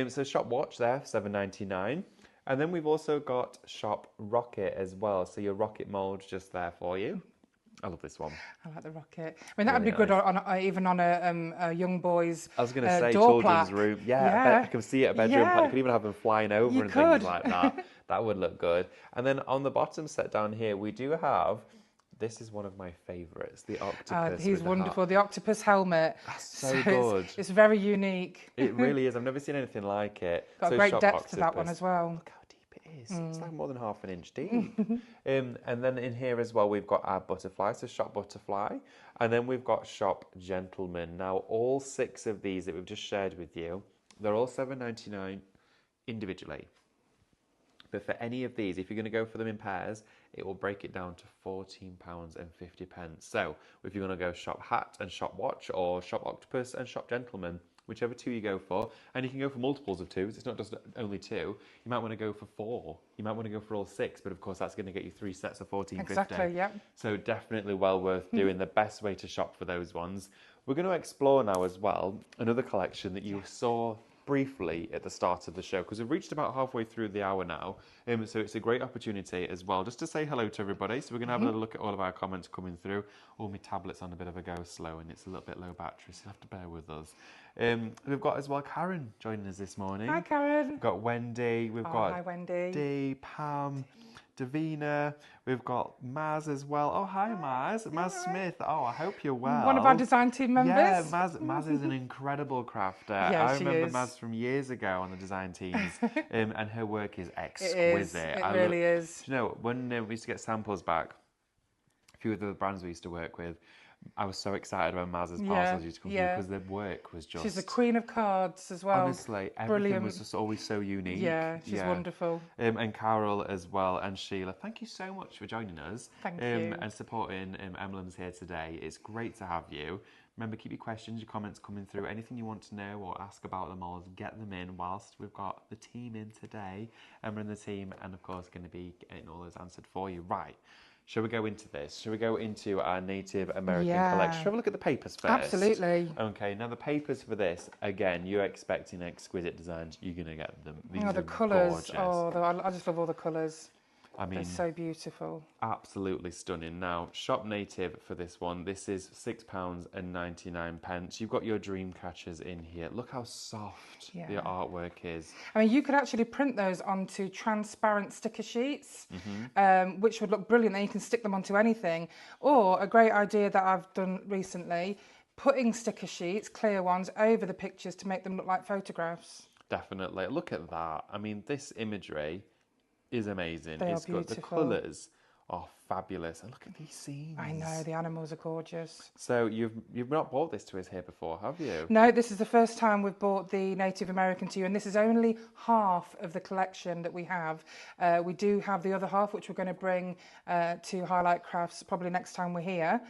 So shop watch there, $7.99. And then we've also got shop rocket as well. So your rocket mould just there for you. I love this one. I like the rocket. I mean, that would Really be good nice. on even on a young boy's I was going to say door children's plaque. room. Yeah. I can see it a bedroom plaque. Yeah. You could even have them flying over You and could. things like that. That would look good. And then on the bottom set down here, we do have... This is one of my favourites, the octopus. He's with the wonderful. heart. The octopus helmet. That's so good. It's very unique. It really is. I've never seen anything like it. Got So a great shop depth to that one octopus. as well. Look how deep it is. It's like more than half an inch deep. And then in here as well, we've got our butterfly, so shop butterfly. And then we've got shop gentleman. Now, all 6 of these that we've just shared with you, they're all $7.99 individually. But for any of these, if you're going to go for them in pairs, it will break it down to £14.50. So if you're going to go shop hat and shop watch, or shop octopus and shop gentleman, whichever 2 you go for, and you can go for multiples of 2s, it's not just only 2, you might want to go for 4, you might want to go for all 6, but of course that's going to get you 3 sets of $14.50. Exactly, yeah. So definitely well worth doing, the best way to shop for those ones. We're going to explore now as well another collection that you saw briefly at the start of the show, because we've reached about halfway through the hour now, so it's a great opportunity as well just to say hello to everybody. So we're going to have a little look at all of our comments coming through. Oh, my tablet's on a bit of a go slow and it's a little bit low battery, so you'll have to bear with us. We've got as well Karen joining us this morning. Hi, Karen. We've got Wendy, we've got Hi, Wendy. Dee, Pam, Davina, we've got Maz as well. Oh, hi Maz, Maz Smith. Oh, I hope you're well. One of our design team members. Yeah, Maz is an incredible crafter. Yeah, I she remember is. Maz from years ago on the design teams, and her work is exquisite. It really is. Do you know, when we used to get samples back, a few of the brands we used to work with, I was so excited when Maz's Yeah, parcels used to come through yeah. because the work was just... She's the queen of cards as well. Honestly, everything Brilliant. was just always so unique. Yeah, she's wonderful. And Carol as well, and Sheila. Thank you so much for joining us. Thank you. And supporting Emlems here today. It's great to have you. Remember, keep your questions, your comments coming through. Anything you want to know or ask about the molds, get them in whilst we've got the team in today. Emma and the team, and of course, going to be getting all those answered for you. Right. Shall we go into this? Shall we go into our Native American collection? Shall we have a look at the papers first? Absolutely. Okay, now the papers for this, again, you're expecting exquisite designs. You're going to get them. These the are colours. gorgeous. Oh, I just love all the colours. I mean, they're so beautiful. Absolutely stunning. Now, Shop Native for this one. This is £6.99. You've got your dream catchers in here. Look how soft the artwork is. I mean, you could actually print those onto transparent sticker sheets, which would look brilliant. Then you can stick them onto anything. Or a great idea that I've done recently, putting sticker sheets, clear ones, over the pictures to make them look like photographs. Definitely. Look at that. I mean, this imagery is amazing. It's got the colours are fabulous. And look at these scenes. I know, the animals are gorgeous. So you've not bought this to us here before, have you? No, this is the first time we've bought the Native American to you, and this is only half of the collection that we have. We do have the other half, which we're going to bring to Highlight Crafts probably next time we're here,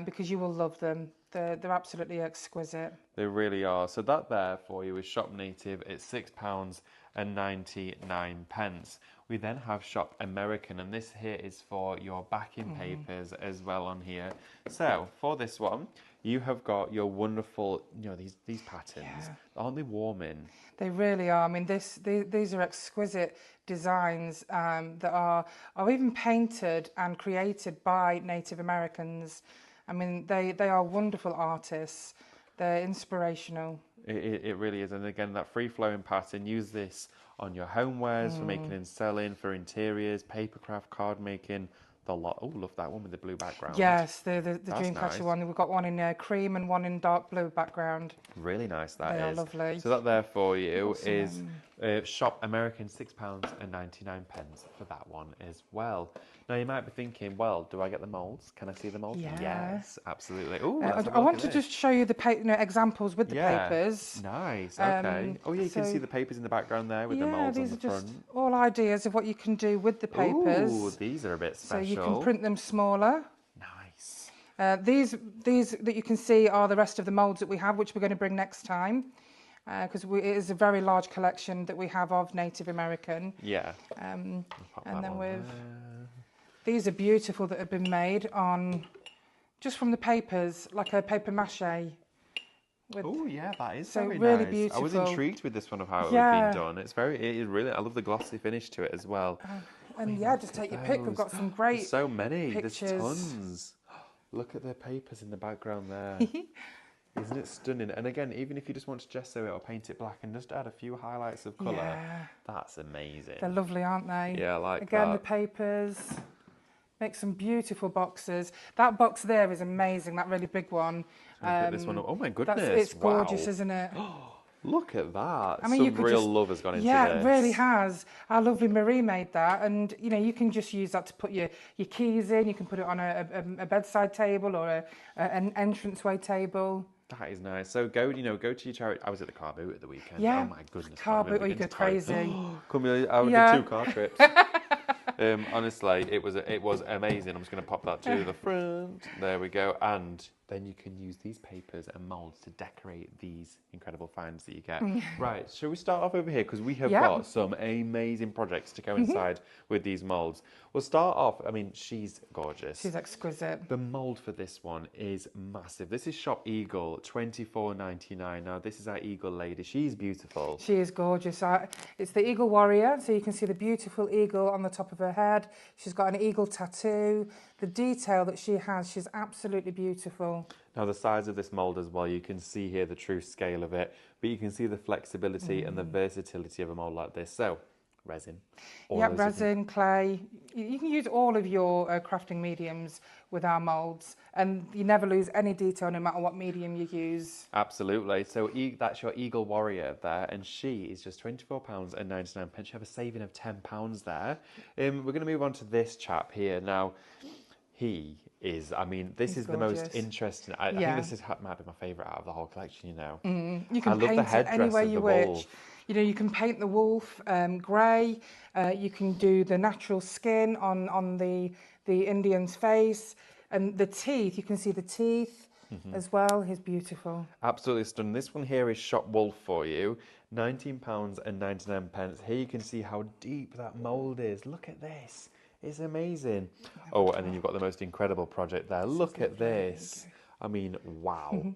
because you will love them. They're absolutely exquisite. They really are. So that there for you is Shop Native. It's £6.99. We then have Shop American, and this here is for your backing papers as well on here. So for this one, you have got your wonderful, these patterns. Yeah. Aren't they warming? They really are. I mean, these are exquisite designs that are even painted and created by Native Americans. I mean, they are wonderful artists. They're inspirational. It really is. And again, that free-flowing pattern, use this on your homewares for making and selling, for interiors, papercraft, card making, the lot. Oh, love that one with the blue background. Yes, the Dreamcatcher nice. one. We've got one in cream and one in dark blue background. Really nice, that They is. are lovely. So that there for you Awesome. is Shop American, £6.99 for that one as well. Now you might be thinking, well, do I get the moulds? Can I see the moulds? Yeah. Yes, absolutely. Ooh, I want to just show you the examples with the papers. Nice, okay. Oh yeah, you can see the papers in the background there with the moulds on the these are front. just all ideas of what you can do with the papers. Ooh, these are a bit special. So you can print them smaller. Nice. These that you can see are the rest of the moulds that we have, which we're going to bring next time, because it is a very large collection that we have of Native American. Yeah. And then these are beautiful that have been made on just from the papers, like a paper mache. Oh yeah, that is so very really nice. beautiful. I was intrigued with this one of how it had been done. It is really. I love the glossy finish to it as well. And just take your pick. We've got some great There's so many. pictures. There's tons. Look at the papers in the background there. Isn't it stunning? And again, even if you just want to gesso it or paint it black and just add a few highlights of colour, that's amazing. They're lovely, aren't they? Yeah, I like that. Again, the papers. Make some beautiful boxes. That box there is amazing, that really big one. Look at this one. Oh my goodness. It's gorgeous, wow. isn't it? Look at that. I mean, Some you could real love has gone into this. Yeah, it really has. Our lovely Marie made that, and you can just use that to put your keys in. You can put it on a bedside table or an entranceway table. That is nice. So go to your charity. I was at the car boot at the weekend. Yeah. Oh my goodness. Car boot, or you go crazy. Come here, I did 2 car trips. Honestly, it was amazing. I'm just going to pop that to the front. There we go. And then you can use these papers and moulds to decorate these incredible finds that you get. Right, shall we start off over here? Because we have got some amazing projects to go inside with these moulds. We'll start off, I mean, she's gorgeous. She's exquisite. The mould for this one is massive. This is Shop Eagle, $24.99. Now, this is our Eagle lady. She's beautiful. She is gorgeous. It's the Eagle Warrior, so you can see the beautiful eagle on the top of her head. She's got an eagle tattoo. The detail that she has, she's absolutely beautiful. Now, the size of this mould as well, you can see here the true scale of it, but you can see the flexibility and the versatility of a mould like this. So, resin. Resin, clay. You can use all of your crafting mediums with our moulds, and you never lose any detail no matter what medium you use. Absolutely. So that's your Eagle Warrior there, and she is just £24.99. You have a saving of £10 there. We're going to move on to this chap here. Now, He is. I mean, this He's is the most gorgeous. interesting. I Yeah. think this might be my favourite out of the whole collection, you know. You I can love the paint it headdress any way of you the wish. wolf. You know, you can paint the wolf grey. You can do the natural skin on the Indian's face, and the teeth. You can see the teeth as well. He's beautiful. Absolutely stunning. This one here is Shop Wolf for you. £19.99. Here you can see how deep that mould is. Look at this. It's amazing. Oh, and then you've got the most incredible project there. Look at this. I mean, wow.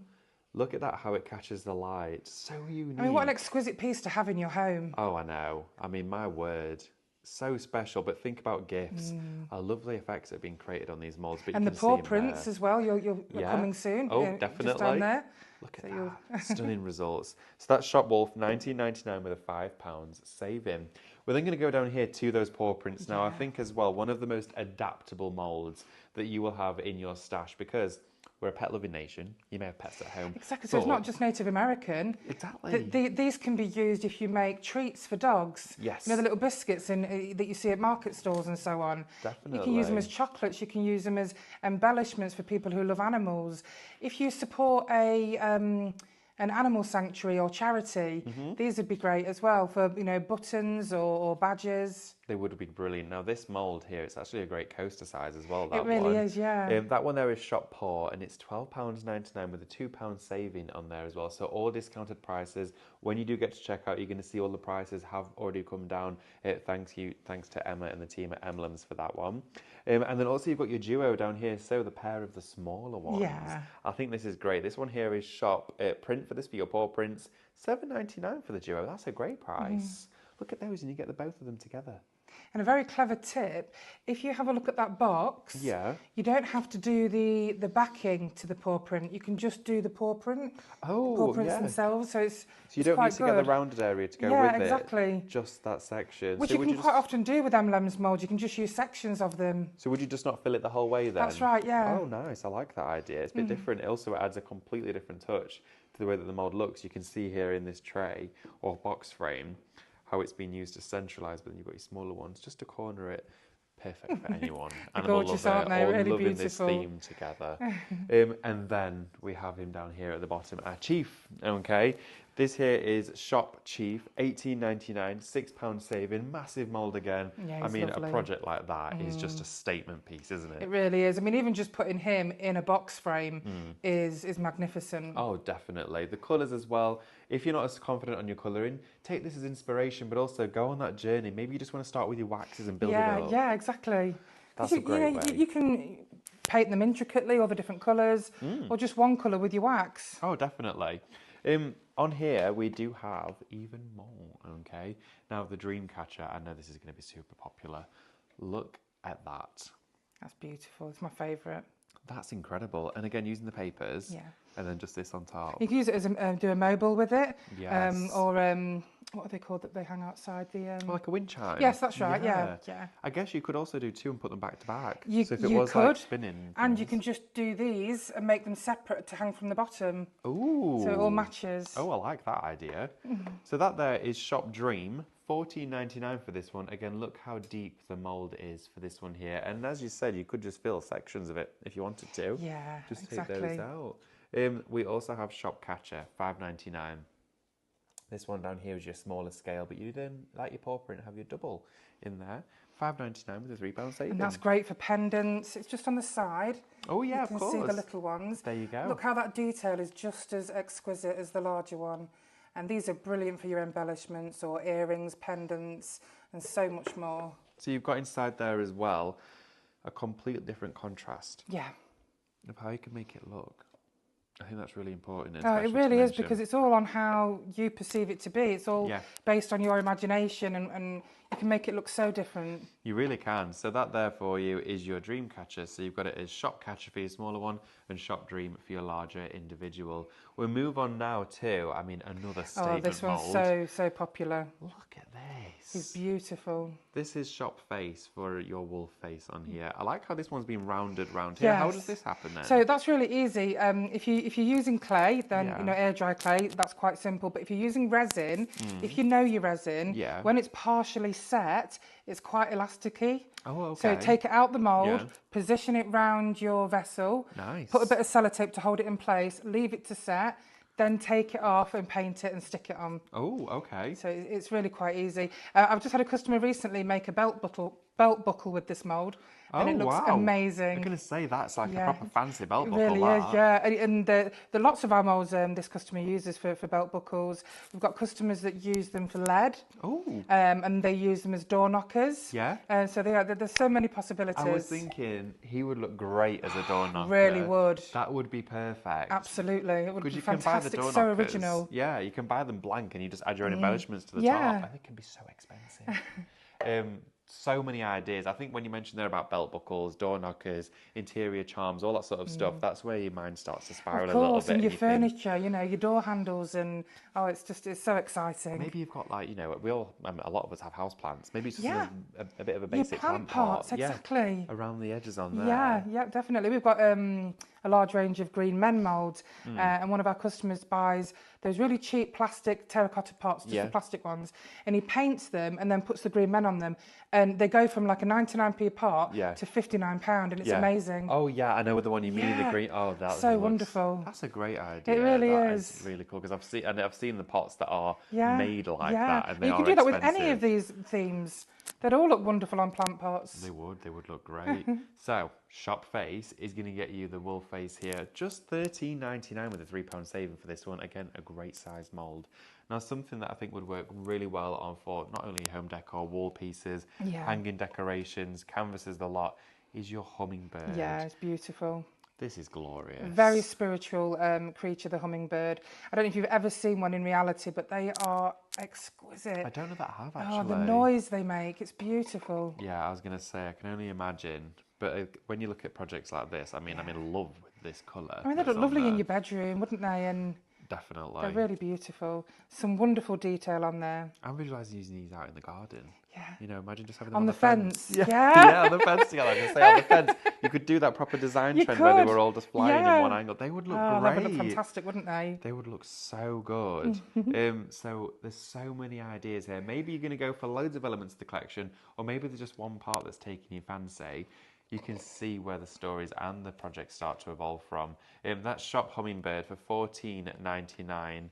Look at that, how it catches the light. So unique. I mean, what an exquisite piece to have in your home. Oh, I know. I mean, my word. So special, but think about gifts. How lovely effects have been created on these moulds. But And you the can paw see 'em prints there. as well. You're Yeah. coming soon. Oh, Just definitely. down there. Look at So that. Stunning results. So that's Shop Wolf, £19.99 with a £5 saving. We're then going to go down here to those paw prints now. I think as well, one of the most adaptable moulds that you will have in your stash, because we're a pet-loving nation. You may have pets at home. Exactly. So it's not just Native American. Exactly. These can be used if you make treats for dogs. Yes. You know, the little biscuits that you see at market stalls and so on. Definitely. You can use them as chocolates. You can use them as embellishments for people who love animals. If you support an animal sanctuary or charity, these would be great as well for, you know, buttons or badges. They would be brilliant. Now this mould here, it's actually a great coaster size as well. That It really one. is, yeah. That one there is Shop Paw, and it's £12.99 with a £2 saving on there as well. So all discounted prices. When you do get to checkout, you're going to see all the prices have already come down. Thanks to Emma and the team at Emlems for that one. And then also you've got your duo down here, so the pair of the smaller ones. Yeah. I think this is great. This one here is Shop Print for this for your paw prints, £7.99 for the duo. That's a great price. Look at those, and you get the both of them together. And a very clever tip, if you have a look at that box, Yeah. you don't have to do the backing to the paw print. You can just do the paw print, Oh, paw prints yeah. themselves. So So you don't need to get the rounded area to go with it. exactly. Just that section. Which So you can quite often do with Emlems mould. You can just use sections of them. So would you just not fill it the whole way then? That's right, yeah. Oh, nice. I like that idea. It's a bit different. It also adds a completely different touch to the way that the mould looks. You can see here in this tray or box frame how it's been used to centralise, but then you've got your smaller ones just to corner it. Perfect for anyone. Animal Gorgeous, lover, aren't they? all Really loving beautiful. this theme together. And then we have him down here at the bottom, our Chief. Okay, this here is Shop Chief, £18.99, £6 saving, massive mould again. Yeah, I he's mean, lovely. a project like that is just a statement piece, isn't it? It really is. I mean, even just putting him in a box frame is magnificent. Oh, definitely. The colours as well. If you're not as confident on your colouring, take this as inspiration, but also go on that journey. Maybe you just want to start with your waxes and build it up. Yeah, exactly. That's You- a great way. You can paint them intricately, all the different colours, or just one colour with your wax. Oh, definitely. On here, we do have even more, okay? Now, the Dreamcatcher, I know this is going to be super popular. Look at that. That's beautiful. It's my favourite. That's incredible. And again, using the papers, Yeah. and then just this on top. You can use it as do a mobile with it, Yes. or what are they called that they hang outside the? Like a wind chime. Yes, that's right. Yeah. I guess you could also do two and put them back to back. You- so if it you was like could, spinning. And you can just do these and make them separate to hang from the bottom, Ooh. so it all matches. Oh, I like that idea. So that there is Shop Dream, £14.99 for this one. Again, look how deep the mould is for this one here. And as you said, you could just fill sections of it if you wanted to. Yeah, Just exactly. take those out. We also have Shop Catcher, £5.99. This one down here is your smaller scale, but you then, like your paw print, have your double in there. £5.99 with a £3 saving. And that's great for pendants. It's just on the side. Oh yeah, You of can course. see the little ones. There you go. Look how that detail is just as exquisite as the larger one. And these are brilliant for your embellishments or earrings, pendants, and so much more. So you've got inside there as well a complete different contrast Yeah. of how you can make it look. I think that's really important. And Oh, it special to really is, mention. because it's all on how you perceive it to be. It's all Yeah. based on your imagination, and you can make it look so different. You really can. So that there for you is your dream catcher. So you've got it as Shop Catcher for your smaller one and Shop Dream for your larger individual. We'll move on now to, I mean, another statement Oh, this one's mould. so popular. Look at this. He's beautiful. This is Shop Face for your wolf face on here. I like how this one's been rounded round here. How Yes. does this happen then? So that's really easy. If if you're using clay, then Yeah. you know, air dry clay, that's quite simple. But if you're using resin, if you know your resin, Yeah. when it's partially set, it's quite elasticy. Oh, okay. So take it out the mould, Yeah. position it round your vessel, Nice. put a bit of sellotape to hold it in place, leave it to set, then take it off and paint it and stick it on. Oh, okay. So it's really quite easy. I've just had a customer recently make a belt buckle with this mould, and Oh, it looks wow. amazing. I'm going to say that's like Yeah. a proper fancy belt It buckle. really that. is, yeah. And the lots of our moulds this customer uses for belt buckles. We've got customers that use them for lead, Oh, and they use them as door knockers. yeah. So there's so many possibilities. I was thinking he would look great as a door knocker. Really would. That would be perfect. Absolutely, it would Because be you can buy the fantastic. door So knockers. original. Yeah, you can buy them blank and you just add your own embellishments to the Yeah. top. And it can be so expensive. So many ideas. I think when you mentioned there about belt buckles, door knockers, interior charms, all that sort of stuff, that's where your mind starts to spiral Of a little course, bit. and your you think, furniture, you know, your door handles, and it's so exciting. maybe you've got like, you know, a lot of us have house plants. Maybe it's just Yeah. a bit of a Your basic plant pot. pots, exactly. Yeah, around the edges on there. Yeah, definitely. We've got a large range of green men moulds, and one of our customers buys those really cheap plastic terracotta pots, just Yeah. the plastic ones, and he paints them and then puts the green men on them, and they go from like a 99p a pot Yeah. to £59, and it's Yeah. amazing. Oh yeah, I know the one you mean. The Yeah. green. Oh, that's So wonderful. That's a great idea. It really That is. really cool because I've seen the pots that are Yeah, made like yeah. that, and they you are can do that with any expensive. of these themes. They'd all look wonderful on plant pots. They would look great. So, Shop Face is going to get you the wool face here, just $13.99 with a £3 saving for this one. Again, a great size mould. Now, something that I think would work really well on for not only home decor, wall pieces, Yeah. hanging decorations, canvases, the lot, is your hummingbird. Yeah, it's beautiful. This is glorious. Very spiritual creature, the hummingbird. I don't know if you've ever seen one in reality, but they are exquisite. I don't know that I have actually. Oh, the noise they make, it's beautiful. Yeah, I was going to say, I can only imagine. But when you look at projects like this, I mean, I'm in love with this colour. I mean, they'd look lovely in your bedroom, wouldn't they? And Definitely. they're really beautiful. Some wonderful detail on there. I'm visualising using these out in the garden. Yeah. You know, imagine just having them On on the fence. fence. Yeah, Yeah. yeah, on the fence. Yeah, like I say, on the fence. You could do that proper design You trend where they could. were all just flying Yeah. in one angle. They would look Oh, great. they would look fantastic, wouldn't they? They would look so good. So there's so many ideas here. Maybe you're going to go for loads of elements of the collection, or maybe there's just one part that's taking your fancy. You can see where the stories and the projects start to evolve from. That's Shop Hummingbird for $14.99.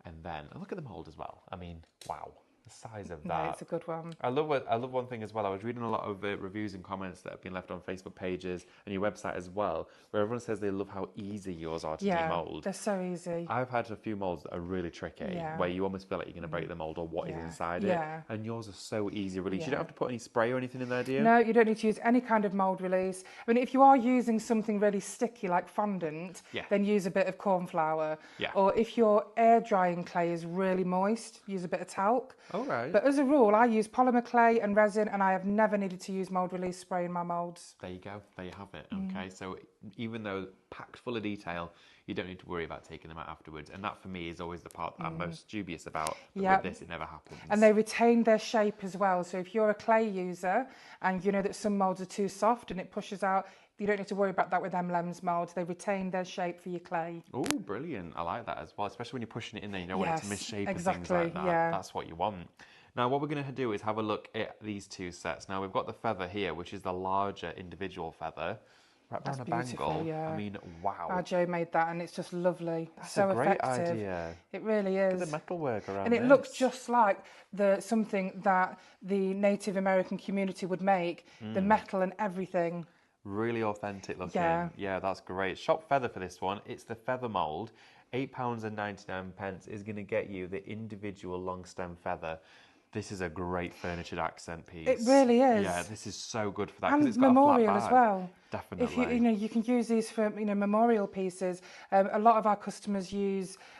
And then look at the mould as well. I mean, wow, the size of that. No, it's a good one. I love one thing as well. I was reading a lot of reviews and comments that have been left on Facebook pages and your website as well, where everyone says they love how easy yours are to demould. They're so easy. I've had a few moulds that are really tricky, Yeah. where you almost feel like you're going to break the mould or what is Yeah. inside it. Yeah. And yours are so easy release. You Yeah. don't have to put any spray or anything in there, do you? No, you don't need to use any kind of mould release. I mean, if you are using something really sticky like fondant, Yeah. then use a bit of corn flour. Yeah. Or if your air drying clay is really moist, use a bit of talc. All right. But as a rule, I use polymer clay and resin, and I have never needed to use mould release spray in my moulds. There you go. There you have it. Okay. So even though packed full of detail, you don't need to worry about taking them out afterwards. And that for me is always the part that I'm most dubious about. But Yep. with this, it never happens. And they retain their shape as well. So if you're a clay user and you know that some moulds are too soft and it pushes out, you don't need to worry about that with Emlems moulds. They retain their shape for your clay. Oh, brilliant. I like that as well, especially when you're pushing it in there, you know, when it's Yes, misshapen and things exactly, like that. yeah. That's what you want. Now, what we're going to do is have a look at these two sets. Now, we've got the feather here, which is the larger individual feather. Wrapped around a beautiful, bangle. yeah. I mean, wow. Our Joe made that and it's just lovely. That's so a great effective. idea. It really Look is. at the metalwork around And it this. looks just like something that the Native American community would make, the metal and everything. Really authentic looking. Yeah. Yeah, that's great. Shop feather for this one. It's the feather mould. £8.99 is going to get you the individual long stem feather. This is a great furnitured accent piece. It really is. Yeah, this is so good for that because And it's got memorial a flat as back. well. Definitely. If you can use these for memorial pieces. A lot of our customers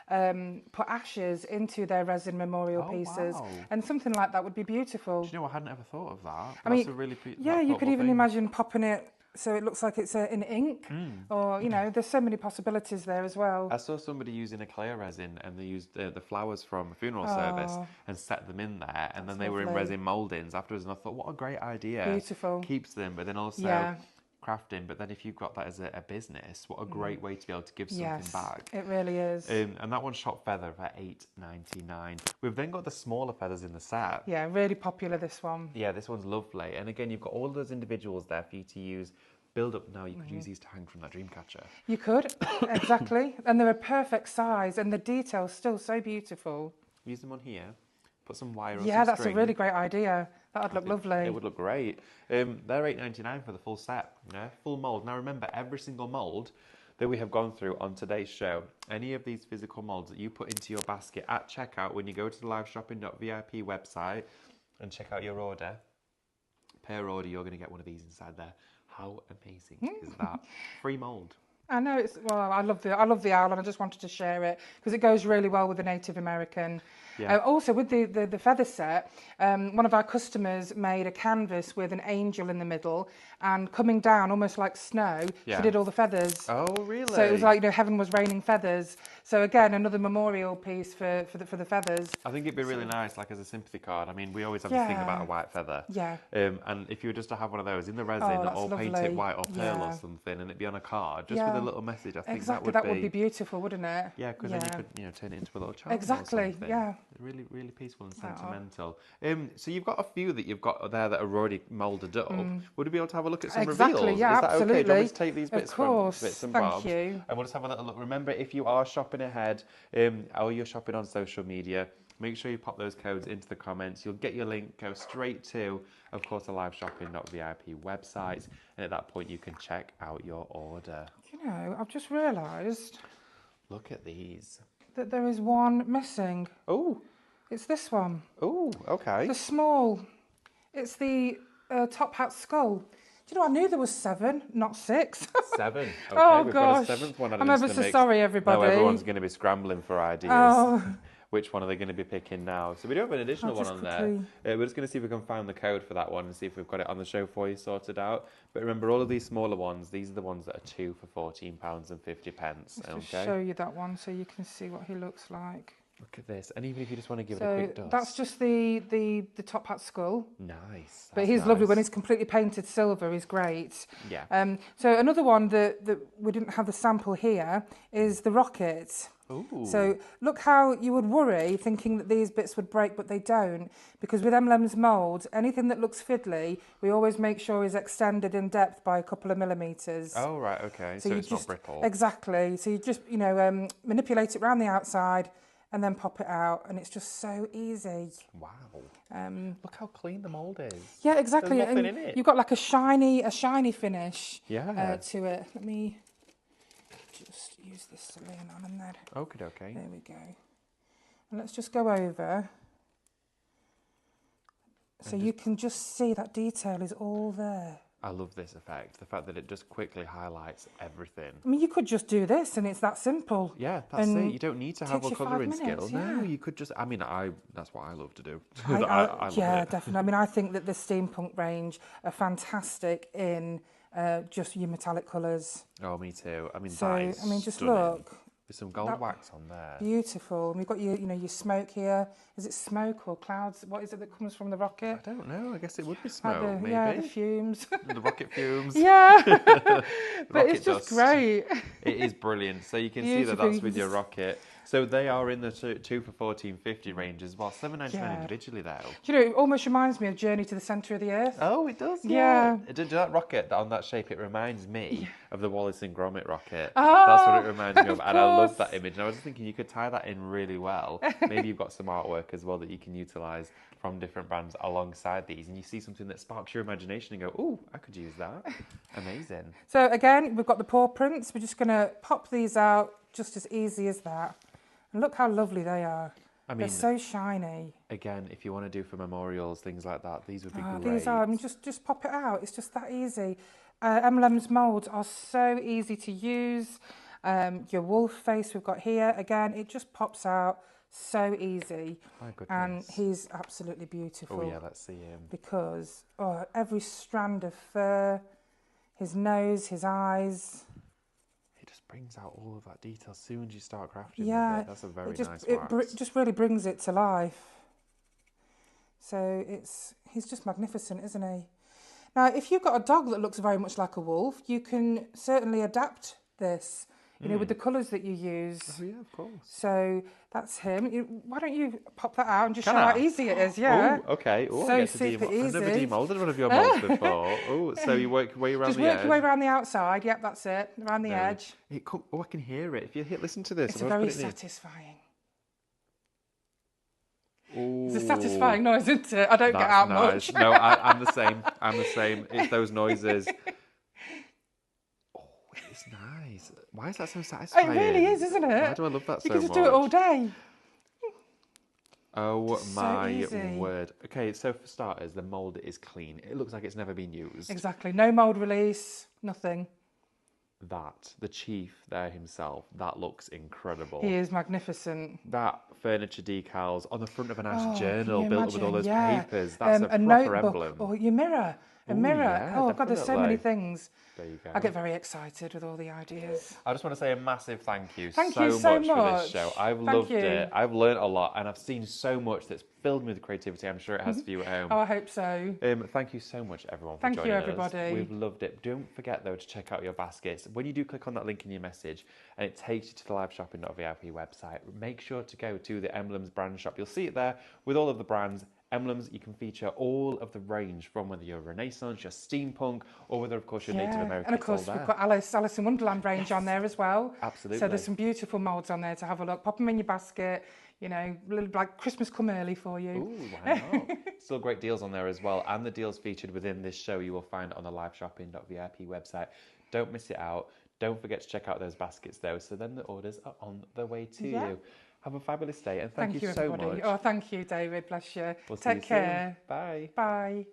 put ashes into their resin memorial Oh, pieces, wow. and something like that would be beautiful. Do you know, I hadn't ever thought of that. I mean, That's a really yeah, you could thoughtful even thing. imagine popping it so it looks like it's in ink, or there's so many possibilities there as well. I saw somebody using a clear resin and they used the flowers from a funeral service Oh. and set them in there, and then they were in lovely. resin mouldings afterwards, and I thought, what a great idea. Beautiful. Keeps them, but then also Yeah. crafting, but then if you've got that as a business, what a great way to be able to give something Yes, back. it really is. And that one's shot feather for $8.99. We've then got the smaller feathers in the set. Yeah, really popular, this one. Yeah, this one's lovely. And again, you've got all those individuals there for you to use. Build up now. You could use these to hang from that dream catcher. You could, exactly. And they're a perfect size, and the detail's still so beautiful. Use them on here. Put some wire or Yeah, some that's string. a really great idea. That would look lovely. It would look great. They're $8.99 for the full set. Yeah, full mould. Now remember, every single mould that we have gone through on today's show, any of these physical moulds that you put into your basket at checkout when you go to the liveshopping.vip website and check out your order, per order, you're going to get one of these inside there. How amazing is that? Free mould. I know I love the owl, and I just wanted to share it because it goes really well with the Native American. Yeah. Also with the feather set, one of our customers made a canvas with an angel in the middle, and coming down almost like snow, Yeah. she did all the feathers. Oh, really? So it was like, heaven was raining feathers. So again, another memorial piece for the feathers. I think it'd be really nice, like as a sympathy card. I mean, we always have this thing about a white feather. Yeah. And if you were just to have one of those in the resin that's or paint lovely. it white or pearl Yeah. or something, and it'd be on a card, just with a little message, I think Exactly, that would be beautiful, wouldn't it? Yeah, because then you could, turn it into a little charm. Exactly, or something. yeah. Really, really peaceful and sentimental. So you've got a few that you've got there that are already moulded up. Would you be able to have a look at some Exactly, reveals? yeah, Is that okay? Do you want me absolutely. to take these Of bits course, from bits and thank bobs? you. And we'll just have a little look. Remember, if you are shopping ahead, or you're shopping on social media, make sure you pop those codes into the comments. You'll get your link, go straight to, of course, the liveshopping.vip website. And at that point, you can check out your order. I've just realised Look at these. that there is one missing. Oh, It's this one. oh, okay. The small. It's the top hat skull. Do you know, I knew there was 7, not 6. 7. Okay, Oh, we've got a gosh. 7th one. I'm ever so sorry, everybody. Now everyone's going to be scrambling for ideas. Oh. Which one are they going to be picking now? So we do have an additional I'll one just on quickly- there. We're just going to see if we can find the code for that one and see if we've got it on the show for you sorted out. But remember, all of these smaller ones, these are the ones that are 2 for £14.50. Let's Okay. just show you that one so you can see what he looks like. Look at this. And even if you just want to give it a quick So dust. that's just the top hat skull. Nice. But That's he's lovely nice. when he's completely painted silver. He's great. Yeah. So another one that we didn't have the sample here is the rocket. Ooh. So look how you would worry thinking that these bits would break, but they don't. Because with Emlems mould, anything that looks fiddly, we always make sure is extended in depth by a couple of millimetres. Oh, right, okay. So you it's just, not brittle. Exactly. So you just, manipulate it around the outside and then pop it out, and it's just so easy. Wow. Um, Look how clean the mould is. yeah, exactly. There's nothing And in it. you've got like a shiny finish Yeah. to it. Let me just use this to lean on, and then Okay, okay. there we go. And let's just go over. So you can just see that detail is all there. I love this effect. The fact that it just quickly highlights everything. I mean, you could just do this, and it's that simple. Yeah, that's And it. You don't need to have takes a you 5 colouring minutes, skill. No, yeah. you could just. I mean, that's what I love to do. I love yeah, it. definitely. I mean, I think that the steampunk range are fantastic in just your metallic colours. Oh, me too. I mean, So, that is I mean, just stunning. look. With some gold That- wax on there. Beautiful. And we've got your smoke here. Is it smoke or clouds? What is it that comes from the rocket? I don't know. I guess it would be Like smoke, maybe. Yeah, the fumes. The rocket fumes. yeah. but Rocket it's just dust. great. It is brilliant. So you can see that Beautiful. that's with your rocket. So they are in the 2 for $14.50 range as well. $7.99 Yeah. individually though. Do you know, it almost reminds me of Journey to the Centre of the Earth. Oh, it does. Yeah. That rocket on that shape, it reminds me of the Wallace and Gromit rocket. Oh, That's what it reminds me of, and I love course. that image. And I was just thinking you could tie that in really well. Maybe you've got some artwork as well that you can utilise from different brands alongside these, and you see something that sparks your imagination and go, "Oh, I could use that." Amazing. So again, we've got the paw prints. We're just going to pop these out just as easy as that. And look how lovely they are. I mean, They're so shiny. again, if you want to do for memorials, things like that, these would be great. These are, I mean, just pop it out. It's just that easy. Emlems moulds are so easy to use. Your wolf face we've got here, again, it just pops out so easy. My goodness. And he's absolutely beautiful. Oh yeah, let's see him. Because every strand of fur, his nose, his eyes. It just brings out all of that detail as soon as you start crafting Yeah, with it. That's a very nice it wax. just really brings it to life. So he's just magnificent, isn't he? Now, if you've got a dog that looks very much like a wolf, you can certainly adapt this, with the colours that you use. Oh yeah, of course. So that's him. Why don't you pop that out and just Can show I? how easy it is? Yeah. Oh, okay. Oh, So I get to super I've never easy. demolded one of your molds before. Oh, so you work your way around Just the work edge. your way around the outside. Yep, that's it. Around the No. edge. I can hear it. If you listen to this. It's I'm very gonna put it in. satisfying. Ooh, It's a satisfying noise, isn't it? I don't get that's out nice. much. No, I'm the same. I'm the same. It's those noises. Oh, it's nice. Why is that so It satisfying? really is, isn't it? Why do I love that so You can much? just do it all day. Oh So my easy. word. Okay, so for starters, the mould is clean. It looks like it's never been used. Exactly. No mould release. Nothing. The chief there himself, that looks incredible. He is magnificent. That furniture decals on the front of a nice Oh, journal can you built with all those imagine? Yeah. papers. That's a proper notebook, emblem. or your mirror. A Ooh, mirror. yeah, Oh God, there's so many definitely. things. There you go. I get very excited with all the ideas. I just want to say a massive thank you Thank you so for this much. show. I've Thank loved you. it. I've learned a lot and I've seen so much that's filled me with creativity. I'm sure it has for you at home. Oh, I hope so. Thank you so much, everyone, for Thank you, joining us. everybody. We've loved it. Don't forget, though, to check out your baskets. When you do click on that link in your message and it takes you to the liveshopping.vip website, make sure to go to the Emlems brand shop. You'll see it there with all of the brands. Emlems, you can feature all of the range from whether you're Renaissance, you're steampunk, or whether, of course, you're Native American. And of course, it's all we've there. got Alice in Wonderland range on there as well. Absolutely. So there's some beautiful moulds on there to have a look. Pop them in your basket, little like Christmas come early for you. Ooh, why not? Still great deals on there as well. And the deals featured within this show you will find on the liveshopping.vip website. Don't miss it out. Don't forget to check out those baskets though. So then the orders are on the way to you. Have a fabulous day and thank you so everybody. much. Oh, thank you, David. Bless you. We'll see Take you soon. care. Bye. Bye.